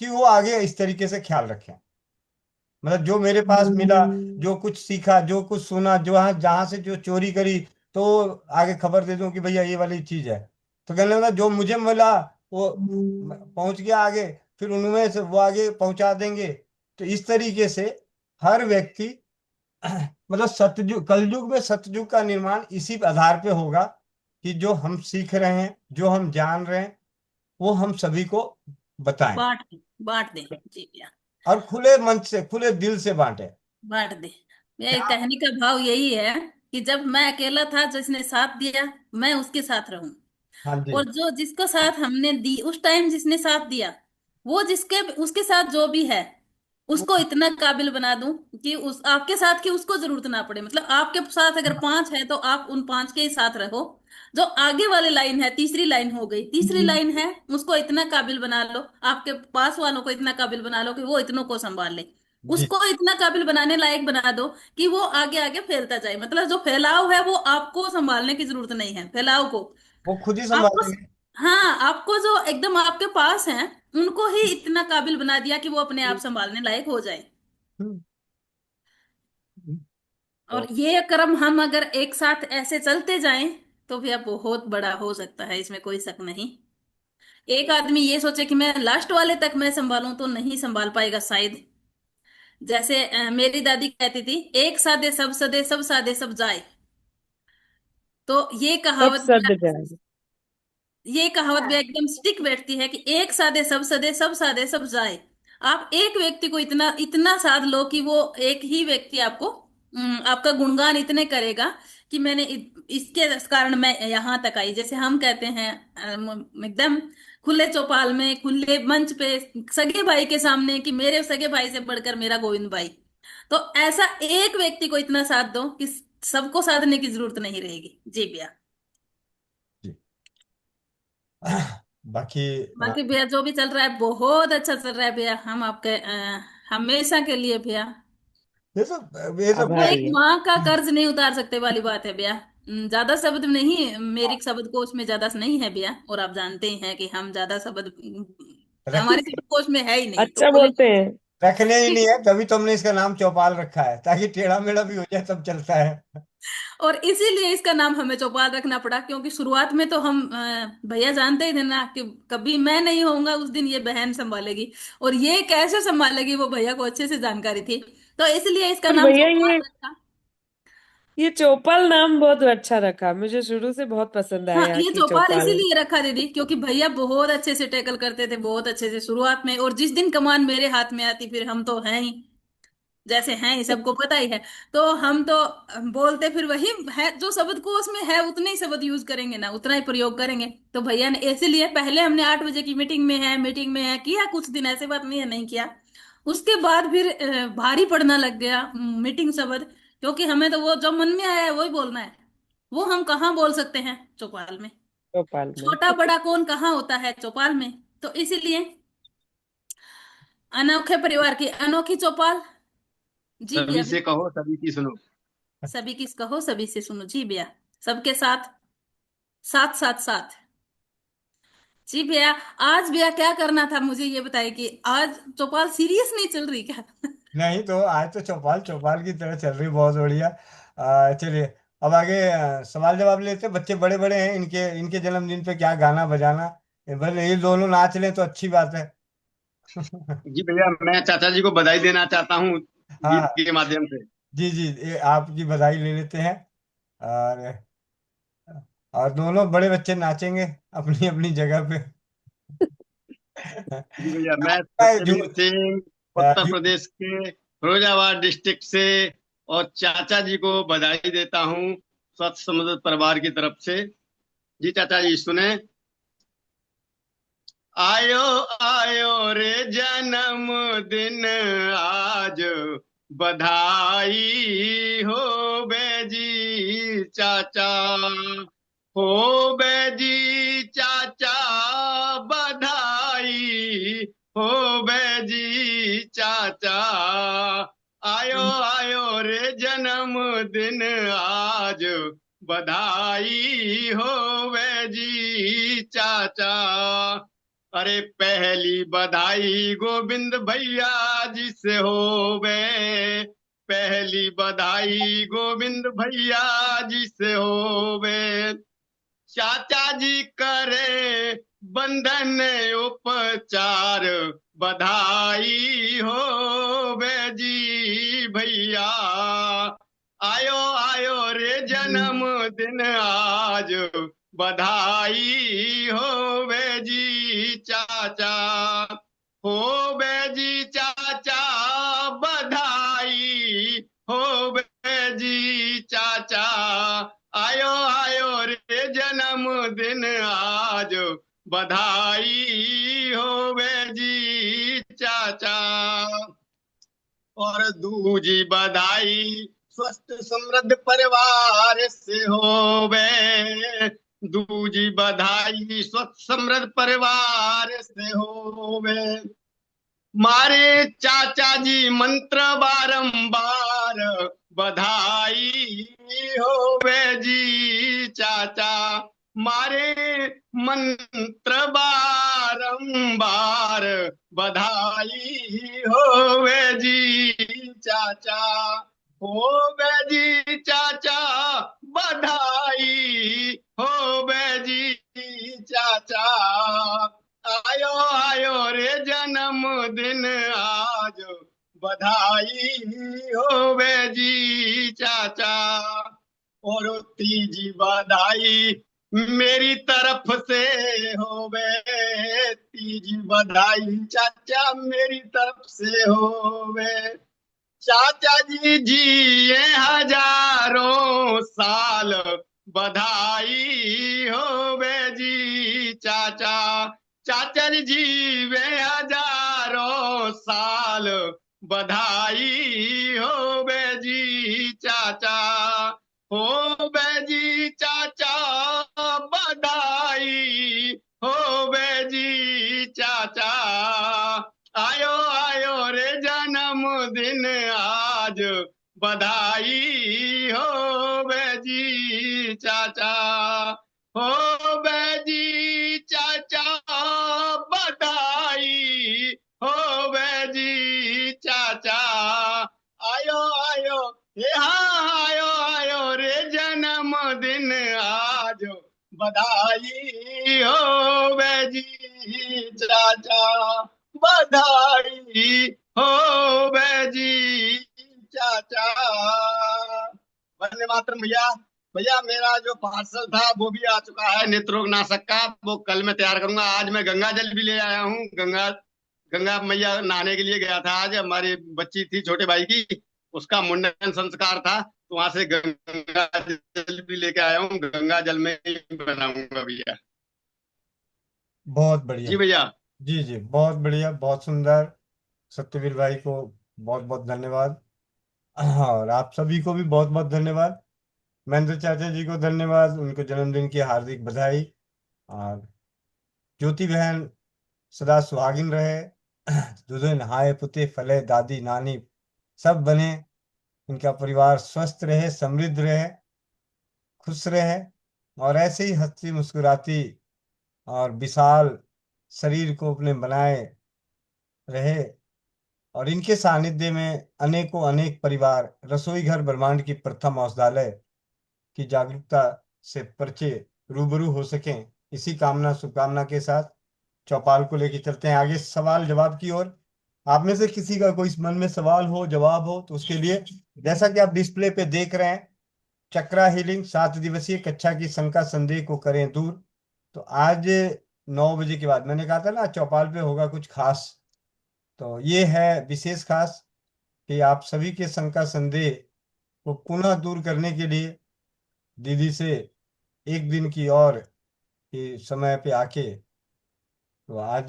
कि वो आगे इस तरीके से ख्याल रखें। मतलब जो मेरे पास मिला, जो कुछ सीखा, जो कुछ सुना, जो जहां से जो चोरी करी, तो आगे खबर दे दूं कि भैया ये वाली चीज है। तो कहने लगा जो मुझे मिला वो पहुंच गया आगे, फिर उनमें से वो आगे पहुंचा देंगे। तो इस तरीके से हर व्यक्ति मतलब सतयुग, कलयुग में सतयुग का निर्माण इसी आधार पे होगा कि जो हम सीख रहे हैं, जो हम जान रहे हैं, वो हम सभी को बताएं, बांट दे जी भैया, और खुले मन से, खुले दिल से बांटे। बांट दे। ये क्या? कहने का भाव यही है कि जब मैं अकेला था, जिसने साथ दिया, मैं उसके साथ रहूं। हाँ जी। और जो जिसको साथ हमने दी उस टाइम, जिसने साथ दिया, वो जिसके उसके साथ जो भी है, उसको इतना काबिल बना दूं कि उस आपके साथ की उसको जरूरत ना पड़े। मतलब आपके साथ अगर 5 है तो आप उन 5 के ही साथ रहो। जो आगे वाली लाइन है, तीसरी लाइन हो गई, तीसरी लाइन है, उसको इतना काबिल बना लो, आपके पास वालों को इतना काबिल बना लो कि वो इतनों को संभाल ले। जी। उसको इतना काबिल बनाने लायक बना दो कि वो आगे आगे फैलता जाए। मतलब जो फैलाव है वो आपको संभालने की जरूरत नहीं है, फैलाव को वो खुद ही आपको, संभालेंगे। हाँ, आपको जो एकदम आपके पास हैं उनको ही इतना काबिल बना दिया कि वो अपने आप संभालने लायक हो जाए। हम्म। और ये क्रम हम अगर एक साथ ऐसे चलते जाएं तो भैया बहुत बड़ा हो सकता है, इसमें कोई शक नहीं। एक आदमी ये सोचे कि मैं लास्ट वाले तक मैं संभालूं तो नहीं संभाल पाएगा शायद। जैसे मेरी दादी कहती थी, एक सादे सब सदे, सब सादे सब जाए। तो सब सद जाए। ये कहावत भी एकदम स्टिक बैठती है कि एक सादे सब सदे, सब सादे सब जाए। आप एक व्यक्ति को इतना इतना साध लो कि वो एक ही व्यक्ति आपको आपका गुणगान इतने करेगा कि मैंने इसके कारण मैं यहाँ तक आई। जैसे हम कहते हैं एकदम खुले चौपाल में, खुले मंच पे, सगे भाई के सामने कि मेरे सगे भाई से बढ़कर मेरा गोविंद भाई। तो ऐसा एक व्यक्ति को इतना साथ दो कि सबको साधने की जरूरत नहीं रहेगी जी भैया। जी। बाकी बाकी भैया जो भी चल रहा है बहुत अच्छा चल रहा है भैया। हम आपके हमेशा के लिए भैया, ये सब वो एक आभारी है। माँ का कर्ज नहीं उतार सकते वाली बात है भैया। ज्यादा शब्द नहीं, मेरे शब्द कोश में ज्यादा नहीं है भैया, और आप जानते ही हैं कि हम ज्यादा शब्द रख, हमारे शब्द कोश में है ही नहीं, तो अच्छा बोले। बोलते हैं। रखने ही नहीं है, तभी तो हमने इसका नाम चौपाल रखा है, ताकि टेढ़ा मेढ़ा भी हो जाए तब चलता है। और इसीलिए इसका नाम हमें चौपाल रखना पड़ा, क्योंकि शुरुआत में तो हम भैया जानते ही थे ना कि कभी मैं नहीं होऊंगा उस दिन ये बहन संभालेगी, और ये कैसे संभालेगी वो भैया को अच्छे से जानकारी थी। तो इसलिए इसका पर नाम भैया चौपाल ये रखा। ये चौपाल नाम बहुत अच्छा रखा, मुझे शुरू से बहुत पसंद हाँ, आया ये कि चौपाल चौपाल। इसीलिए रखा दीदी क्योंकि भैया बहुत अच्छे से टैकल करते थे, बहुत अच्छे से शुरुआत में। और जिस दिन कमान मेरे हाथ में आती, फिर हम तो हैं ही जैसे हैं ही, सबको पता ही है। तो हम तो बोलते फिर वही है जो शब्द कोश में है, उतने ही शब्द यूज करेंगे ना, उतना ही प्रयोग करेंगे। तो भैया ने इसीलिए पहले हमने 8 बजे की मीटिंग में है किया, कुछ दिन ऐसे बात नहीं है नहीं किया। उसके बाद फिर भारी पड़ना लग गया मीटिंग शब्द, क्योंकि हमें तो वो जो मन में आया है वही बोलना है। वो हम कहाँ बोल सकते हैं चौपाल में? चौपाल में। छोटा बड़ा कौन कहाँ होता है चौपाल में? तो इसीलिए अनोखे परिवार की अनोखी चौपाल। जी सभी भैया, से कहो, सभी की सुनो। सभी की कहो सभी से सुनो जी भैया। सबके साथ, साथ साथ साथ जी भैया, आज भैया क्या करना था मुझे ये बताइए कि आज चौपाल सीरियस नहीं चल रही क्या? नहीं तो आज तो चौपाल चौपाल की तरह चल रही, बहुत बढ़िया। चलिए अब आगे सवाल जवाब लेते हैं। बच्चे बड़े बड़े हैं, इनके इनके जन्मदिन पे क्या गाना बजाना, भले ये दोनों नाच लें तो अच्छी बात है। जी भैया, मैं चाचा जी को बधाई देना चाहता हूँ हाँ गीत हाँ, के माध्यम से। जी जी, ये आपकी बधाई ले लेते हैं। और दोनों बड़े बच्चे नाचेंगे अपनी अपनी जगह पे। जी भैया, मैं आपका सत्यवीर सिंह उत्तर प्रदेश के फिरोजाबाद डिस्ट्रिक्ट से और चाचा जी को बधाई देता हूँ स्वच्छ समुद्र परिवार की तरफ से। जी चाचा जी सुने। आयो आयो रे जन्म दिन आज, बधाई हो बेजी चाचा, हो बेजी चाचा बधाई, हो बेजी चाचा। आयो आयो रे जन्म दिन आज, बधाई हो बेजी चाचा। अरे पहली बधाई गोविंद भैया जी से होवे, पहली बधाई गोविंद भैया जी से होवे। चाचा जी करे बंधन उपचार, बधाई होवे जी भैया। आयो आयो रे जन्म दिन आज, बधाई होवे जी चाचा, होवे जी चाचा बधाई, होवे जी चाचा। आयो आयो रे जन्म दिन आज, बधाई होवे जी चाचा। और दूजी बधाई स्वस्थ समृद्ध परिवार से होवे, दूजी बधाई स्वस्थ समृद्ध परिवार से होवे। मारे चाचा जी मंत्र बारंबार, बधाई होवे जी चाचा। मारे मंत्र बारंबार, बधाई होवे जी चाचा, होवे जी चाचा बधाई, होवे जी चाचा। आयो आयो रे जन्म दिन आज, बधाई होवे जी चाचा। और तीजी बधाई मेरी तरफ से होवे, तीजी बधाई चाचा मेरी तरफ से होवे। चाचा जी जिए हजारों साल, बधाई होवे जी चाचा। चाचा जी जीवे हजारों साल, बधाई होवे जी चाचा, होवे जी चाचा बधाई, होवे जी चाचा। आयो आयो रे जन्म दिन आज, बधाई होवे जी चाचा, होवे जी चाचा बधाई, होवे जी चाचा। आयो आयो यहाँ आयो आयो रे जन्म दिन आज, बधाई होवे जी चाचा, बधाई होवे जी चाचा। वंदे मातरम भैया। भैया मेरा जो पार्सल था वो भी आ चुका है नेत्रोग नाशक का, वो कल मैं तैयार करूंगा। आज मैं गंगा जल भी ले आया हूँ। गंगा गंगा मैया नहाने के लिए गया था आज, हमारी बच्ची थी छोटे भाई की, उसका मुंडन संस्कार था, तो वहां से गंगा जल भी लेके आया हूँ। गंगा जल में ही बनाऊंगा भैया। बहुत बढ़िया। जी भैया। जी जी, बहुत बढ़िया, बहुत सुंदर। सत्यवीर भाई को बहुत बहुत धन्यवाद। और आप सभी को भी बहुत बहुत धन्यवाद। महेंद्र चाचा जी को धन्यवाद, उनको जन्मदिन की हार्दिक बधाई। और ज्योति बहन सदा सुहागिन रहे, दुल्हन नहाए पुते फले, दादी नानी सब बने, इनका परिवार स्वस्थ रहे, समृद्ध रहे, खुश रहे, और ऐसे ही हंसती मुस्कुराती और विशाल शरीर को अपने बनाए रहे। और इनके सानिध्य में अनेकों अनेक परिवार रसोई घर ब्रह्मांड की प्रथम औषधालय की जागरूकता से परिचय रूबरू हो सकें, इसी कामना शुभकामना के साथ चौपाल को लेकर चलते हैं आगे सवाल जवाब की ओर। आप में से किसी का कोई मन में सवाल हो जवाब हो तो उसके लिए, जैसा कि आप डिस्प्ले पे देख रहे हैं, चक्रा हीलिंग 7 दिवसीय कक्षा की शंका संदेह को करें दूर। तो आज 9 बजे के बाद मैंने कहा था ना चौपाल पे होगा कुछ खास, तो ये है विशेष खास कि आप सभी के शंका संदेह को पुनः दूर करने के लिए दीदी से एक दिन की और के समय पे आके, तो आज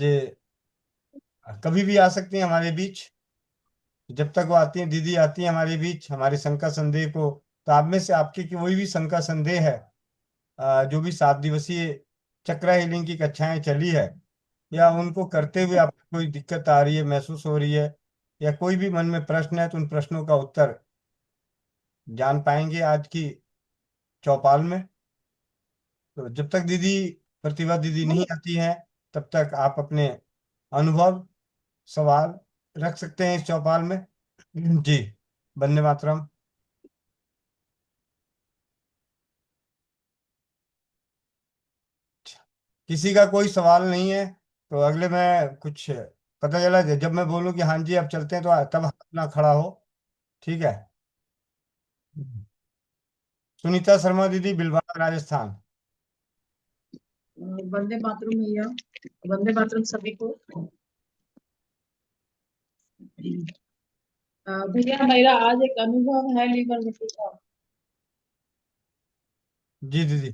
कभी भी आ सकती हैं हमारे बीच। जब तक वो आती हैं, दीदी आती हैं हमारे बीच हमारे शंका संदेह को, तो आप में से आपके कोई भी शंका संदेह है, जो भी 7 दिवसीय चक्रा हीलिंग की कक्षाएं चली है, या उनको करते हुए आपको कोई दिक्कत आ रही है, महसूस हो रही है, या कोई भी मन में प्रश्न है, तो उन प्रश्नों का उत्तर जान पाएंगे आज की चौपाल में। तो जब तक दीदी, प्रतिभा दीदी नहीं आती हैं, तब तक आप अपने अनुभव सवाल रख सकते हैं इस चौपाल में। जी, वंदे मातरम। किसी का कोई सवाल नहीं है तो अगले में कुछ पता चला जब मैं बोलूं कि हाँ जी अब चलते हैं, तो तब हाथ ना खड़ा हो, ठीक है। सुनीता शर्मा दीदी, बिलवाड़ा राजस्थान। वंदे मातरम भैया, वंदे मातरम सभी को। भैया मेरा आज एक अनुभव है लीवर मिट्टी का। जी दीदी।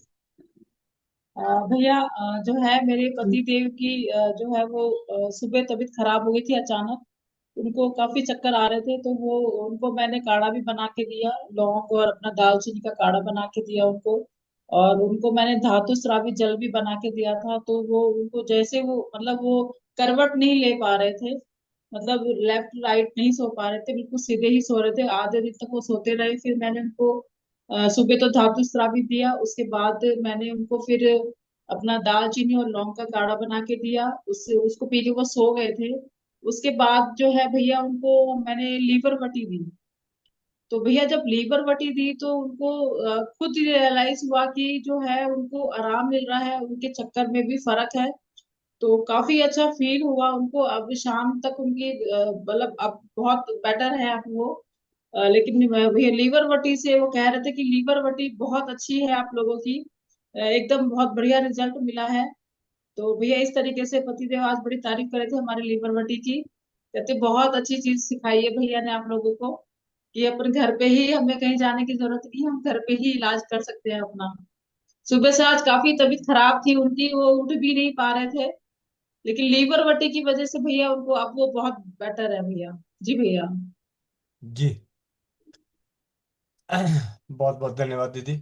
भैया जो है मेरे पति देव की जो है वो सुबह तबीयत खराब हो गई थी अचानक। उनको काफी चक्कर आ रहे थे, तो वो उनको मैंने काढ़ा भी बना के दिया, लौंग और अपना दालचीनी का काढ़ा बना के दिया उनको। और उनको मैंने धातु स्रावी जल भी बना के दिया था। तो वो उनको जैसे वो मतलब वो करवट नहीं ले पा रहे थे, मतलब लेफ्ट राइट नहीं सो पा रहे थे, बिल्कुल सीधे ही सो रहे थे। आधे दिन तक वो सोते रहे। फिर मैंने उनको सुबह तो धातु स्रावी दिया, उसके बाद मैंने उनको फिर अपना दालचीनी और लौंग का काढ़ा बना के दिया, उससे उसको पी के वो सो गए थे। उसके बाद जो है भैया उनको मैंने लीवर वटी दी। तो भैया जब लीवर वटी दी तो उनको खुद रियलाइज हुआ कि जो है उनको आराम मिल रहा है, उनके चक्कर में भी फर्क है। तो काफी अच्छा फील हुआ उनको। अब शाम तक उनकी मतलब अब बहुत बेटर है अब वो। लेकिन भैया लीवर वटी से वो कह रहे थे कि लीवर वटी बहुत अच्छी है आप लोगों की, एकदम बहुत बढ़िया रिजल्ट मिला है। तो भैया इस तरीके से पतिदेव आज बड़ी तारीफ करे थे हमारे लीवर वटी की। कहते बहुत अच्छी चीज सिखाई है भैया ने आप लोगों को, कि अपन घर पे ही, हमें कहीं जाने की जरूरत नहीं, हम घर पे ही इलाज कर सकते हैं अपना। सुबह से आज काफी तबीयत खराब थी उनकी, वो उठ भी नहीं पा रहे थे, लेकिन लीवर वटी की वजह से भैया उनको अब वो बहुत बेटर है भैया। जी भैया। जी बहुत बहुत धन्यवाद दीदी।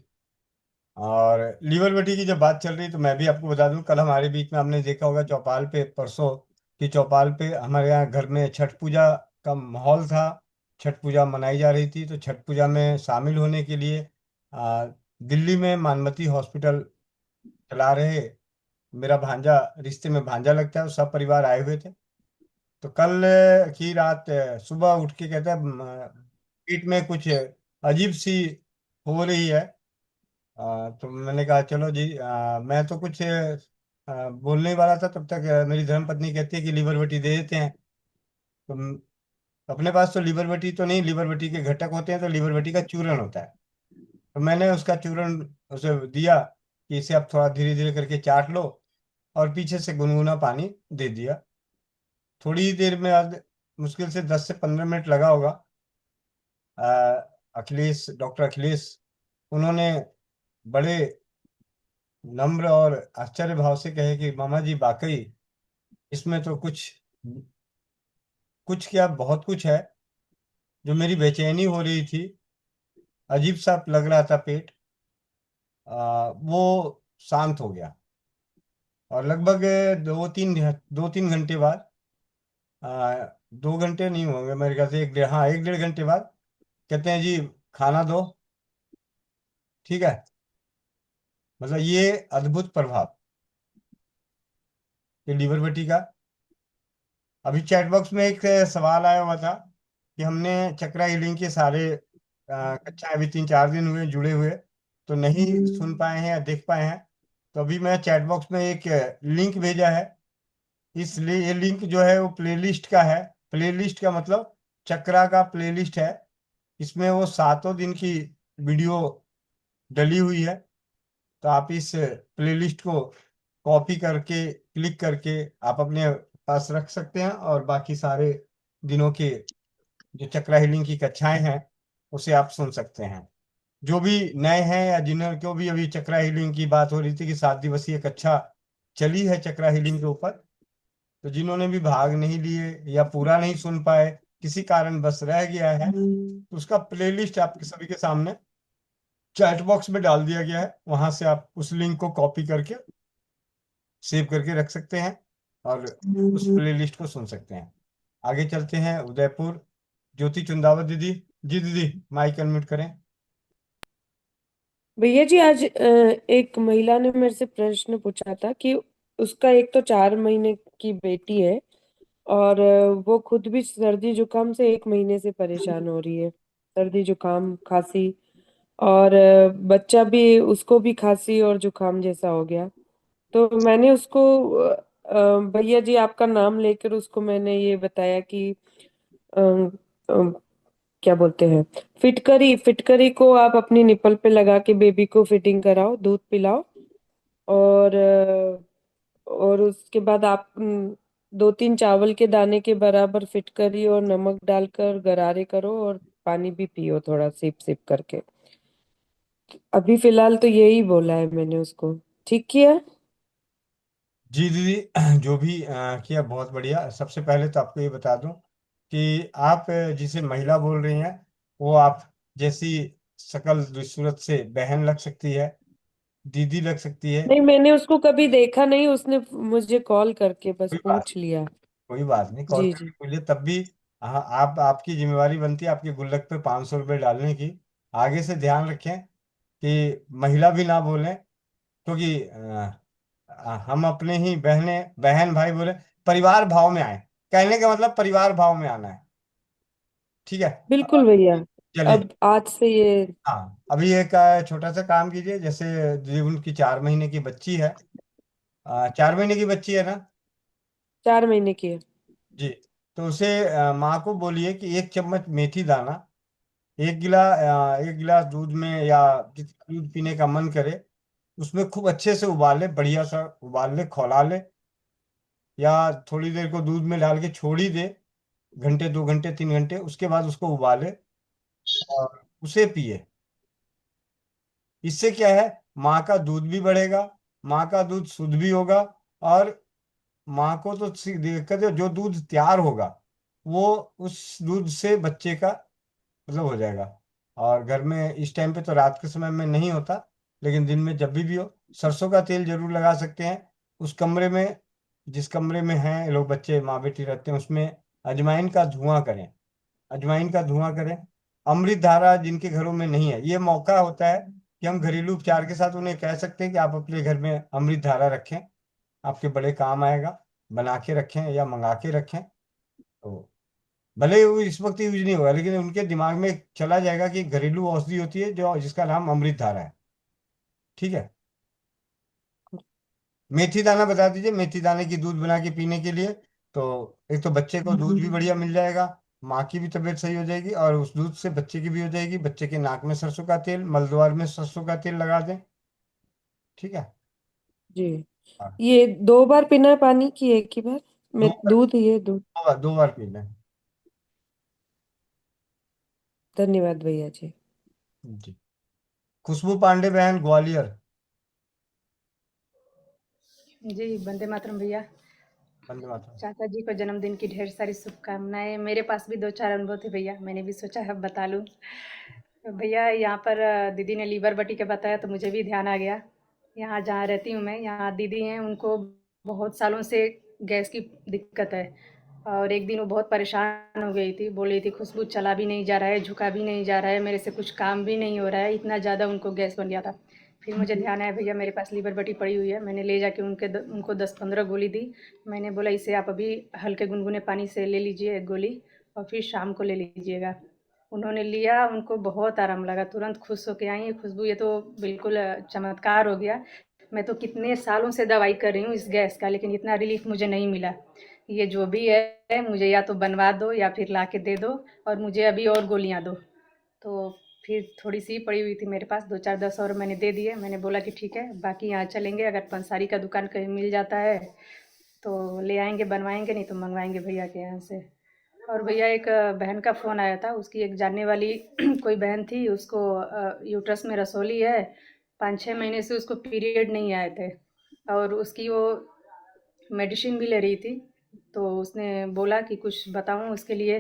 और लीवर बटी की जब बात चल रही तो मैं भी आपको बता दूं, कल हमारे बीच में आपने देखा होगा चौपाल पे, परसों की चौपाल पे हमारे यहाँ घर में छठ पूजा का माहौल था। छठ पूजा मनाई जा रही थी, तो छठ पूजा में शामिल होने के लिए दिल्ली में मानमती हॉस्पिटल चला रहे मेरा भांजा, रिश्ते में भांजा लगता है, वो सब परिवार आए हुए थे। तो कल की रात सुबह उठ के कहता है पेट में कुछ अजीब सी हो रही है। तो मैंने कहा चलो जी, मैं तो कुछ बोलने ही वाला था, तब तक मेरी धर्मपत्नी कहती है कि लीवर बटी दे देते हैं। तो अपने पास तो लीवर बटी तो नहीं, लीवर बटी के घटक होते हैं, तो लीवर बटी का चूर्ण होता है। तो मैंने उसका चूर्ण उसे दिया कि इसे आप थोड़ा धीरे धीरे करके चाट लो, और पीछे से गुनगुना पानी दे दिया। थोड़ी ही देर में, आज मुश्किल से 10 से 15 मिनट लगा होगा, अखिलेश, डॉक्टर अखिलेश, उन्होंने बड़े नम्र और आश्चर्य भाव से कहे कि मामा जी वाकई इसमें तो कुछ कुछ क्या, बहुत कुछ है। जो मेरी बेचैनी हो रही थी, अजीब सा लग रहा था पेट, वो शांत हो गया। और लगभग 2-3 घंटे बाद, 2 घंटे नहीं होंगे मेरे ख्याल से, 1 डेढ़, हाँ 1-1.5 घंटे बाद कहते हैं जी खाना दो, ठीक है। मतलब ये अद्भुत प्रभाव। ये लीवर बटी का। अभी चैट बॉक्स में एक सवाल आया हुआ था कि हमने चक्रा हीलिंग के सारे कक्षा अभी 3-4 दिन हुए जुड़े हुए, तो नहीं सुन पाए हैं या देख पाए हैं। तो अभी मैं चैट बॉक्स में एक लिंक भेजा है। इसलिए ये लिंक जो है वो प्लेलिस्ट का है। प्लेलिस्ट का मतलब चक्रा का प्लेलिस्ट है। इसमें वो 7 दिन की वीडियो डली हुई है। तो आप इस प्लेलिस्ट को कॉपी करके क्लिक करके आप अपने पास रख सकते हैं, और बाकी सारे दिनों के जो चक्रा हीलिंग की कक्षाएं हैं उसे आप सुन सकते हैं। जो भी नए हैं या जिन्होंने को भी अभी चक्रा हीलिंग की बात हो रही थी कि 7 दिवसीय कक्षा चली है चक्रा हीलिंग के ऊपर, तो जिन्होंने भी भाग नहीं लिए या पूरा नहीं सुन पाए, किसी कारण बस रह गया है, तो उसका प्लेलिस्ट आपके सभी के सामने चैट बॉक्स में डाल दिया गया है। वहां से आप उस लिंक को कॉपी करके सेव करके रख सकते हैं और उस प्लेलिस्ट को सुन सकते हैं। आगे चलते हैं उदयपुर, ज्योति चुंदावत दीदी। जी दीदी, माइक अनम्यूट करें। भैया जी, आज एक महिला ने मेरे से प्रश्न पूछा था कि उसका एक तो 4 महीने की बेटी है और वो खुद भी सर्दी जुकाम से 1 महीने से परेशान हो रही है। सर्दी जुकाम खांसी, और बच्चा भी, उसको भी खांसी और जुकाम जैसा हो गया। तो मैंने उसको भैया जी आपका नाम लेकर उसको मैंने ये बताया कि अ, अ, क्या बोलते हैं, फिटकरी, फिटकरी को आप अपनी निपल पे लगा के बेबी को फिटिंग कराओ, दूध पिलाओ, और और उसके बाद आप 2-3 चावल के दाने के बराबर फिटकरी और नमक डालकर गरारे करो और पानी भी पियो थोड़ा सिप सिप करके। अभी फिलहाल तो यही बोला है मैंने उसको। ठीक किया? जी दीदी, जो भी किया बहुत बढ़िया। सबसे पहले तो आपको ये बता दूं कि आप जिसे महिला बोल रही हैं वो आप जैसी शकल सूरत से बहन लग सकती है, दीदी लग सकती है। नहीं, मैंने उसको कभी देखा नहीं, उसने मुझे कॉल करके बस कोई बात पूछ लिया। कोई बात नहीं, कॉल जी करके जी। बोलिए तब भी। हाँ, आप आपकी जिम्मेवारी बनती है आपके गुल्लक पे 500 रुपये डालने की। आगे से ध्यान रखें कि महिला भी ना बोलें, क्योंकि हम अपने ही बहन भाई बोले, परिवार भाव में आए। कहने का मतलब परिवार भाव में आना है। ठीक है। बिल्कुल भैया। चलिए। अब आज से ये हाँ, अभी एक छोटा सा काम कीजिए। जैसे जी उनकी 4 महीने की बच्ची है, 4 महीने की बच्ची है ना? 4 महीने की है। जी। तो उसे माँ को बोलिए कि 1 चम्मच मेथी दाना, 1 गिलास दूध में, या जितना दूध पीने का मन करे उसमें खूब अच्छे से उबाल ले, बढ़िया सा उबाल ले, खौला ले, या थोड़ी देर को दूध में डाल के छोड़ ही दे, घंटे 2 घंटे 3 घंटे, उसके बाद उसको उबाले और उसे पिए। इससे क्या है, माँ का दूध भी बढ़ेगा, माँ का दूध शुद्ध भी होगा, और माँ को तो देखकर जो दूध तैयार होगा वो उस दूध से बच्चे का मतलब हो जाएगा। और घर में इस टाइम पे तो रात के समय में नहीं होता, लेकिन दिन में जब भी हो, सरसों का तेल जरूर लगा सकते हैं। उस कमरे में, जिस कमरे में हैं ये लोग, बच्चे माँ बेटी रहते हैं, उसमें अजवाइन का धुआं करें, अजवाइन का धुआं करें। अमृत धारा जिनके घरों में नहीं है, ये मौका होता है कि हम घरेलू उपचार के साथ उन्हें कह सकते हैं कि आप अपने घर में अमृत धारा रखें, आपके बड़े काम आएगा। बना के रखें या मंगा के रखें, तो भले ही वो इस वक्त यूज नहीं होगा, लेकिन उनके दिमाग में चला जाएगा कि घरेलू औषधि होती है जो जिसका नाम अमृत धारा है। ठीक है। मेथी दाना बता दीजिए, मेथी दाने की दूध बना के पीने के लिए। तो एक तो बच्चे को दूध भी बढ़िया मिल जाएगा, माँ की भी तबीयत सही हो जाएगी, और उस दूध से बच्चे की भी हो जाएगी। बच्चे के नाक में सरसों का तेल, मलद्वार में सरसों का तेल लगा दें। ठीक है। जी। हाँ, ये 2 बार पीना है पानी की एक ही बार दो में? बार, दूध, ये दूध। 2 बार पी लें। धन्यवाद भैया जी। जी। खुशबू पांडे बहन, ग्वालियर। जी, वंदे मातरम भैया। वंदे मातरम। चाचा जी को जन्मदिन की ढेर सारी शुभकामनाएं। मेरे पास भी 2-4 अनुभव थे भैया, मैंने भी सोचा अब बता लूं। भैया यहाँ पर दीदी ने लीवर बटी का बताया तो मुझे भी ध्यान आ गया। यहाँ जहाँ रहती हूँ मैं, यहाँ दीदी हैं, उनको बहुत सालों से गैस की दिक्कत है। और एक दिन वो बहुत परेशान हो गई थी, बोल रही थी खुशबू चला भी नहीं जा रहा है, झुका भी नहीं जा रहा है, मेरे से कुछ काम भी नहीं हो रहा है, इतना ज़्यादा उनको गैस बन गया था। फिर मुझे ध्यान आया भैया मेरे पास लीवर बटी पड़ी हुई है। मैंने ले जाके उनको 10-15 गोली दी। मैंने बोला इसे आप अभी हल्के गुनगुने पानी से ले लीजिए 1 गोली और फिर शाम को ले लीजिएगा। उन्होंने लिया, उनको बहुत आराम लगा, तुरंत खुश होके आई। खुशबू ये तो बिल्कुल चमत्कार हो गया। मैं तो कितने सालों से दवाई कर रही हूँ इस गैस का, लेकिन इतना रिलीफ मुझे नहीं मिला। ये जो भी है मुझे या तो बनवा दो या फिर ला के दे दो और मुझे अभी और गोलियाँ दो। तो फिर थोड़ी सी पड़ी हुई थी मेरे पास, 2-4-10 और मैंने दे दिए। मैंने बोला कि ठीक है, बाकी यहाँ चलेंगे, अगर पंसारी का दुकान कहीं मिल जाता है तो ले आएंगे, बनवाएंगे, नहीं तो मंगवाएंगे भैया के यहाँ से। और भैया एक बहन का फ़ोन आया था, उसकी एक जानने वाली कोई बहन थी, उसको यूट्रस में रसोली है, 5-6 महीने से उसको पीरियड नहीं आए थे और उसकी वो मेडिसिन भी ले रही थी। तो उसने बोला कि कुछ बताऊं उसके लिए।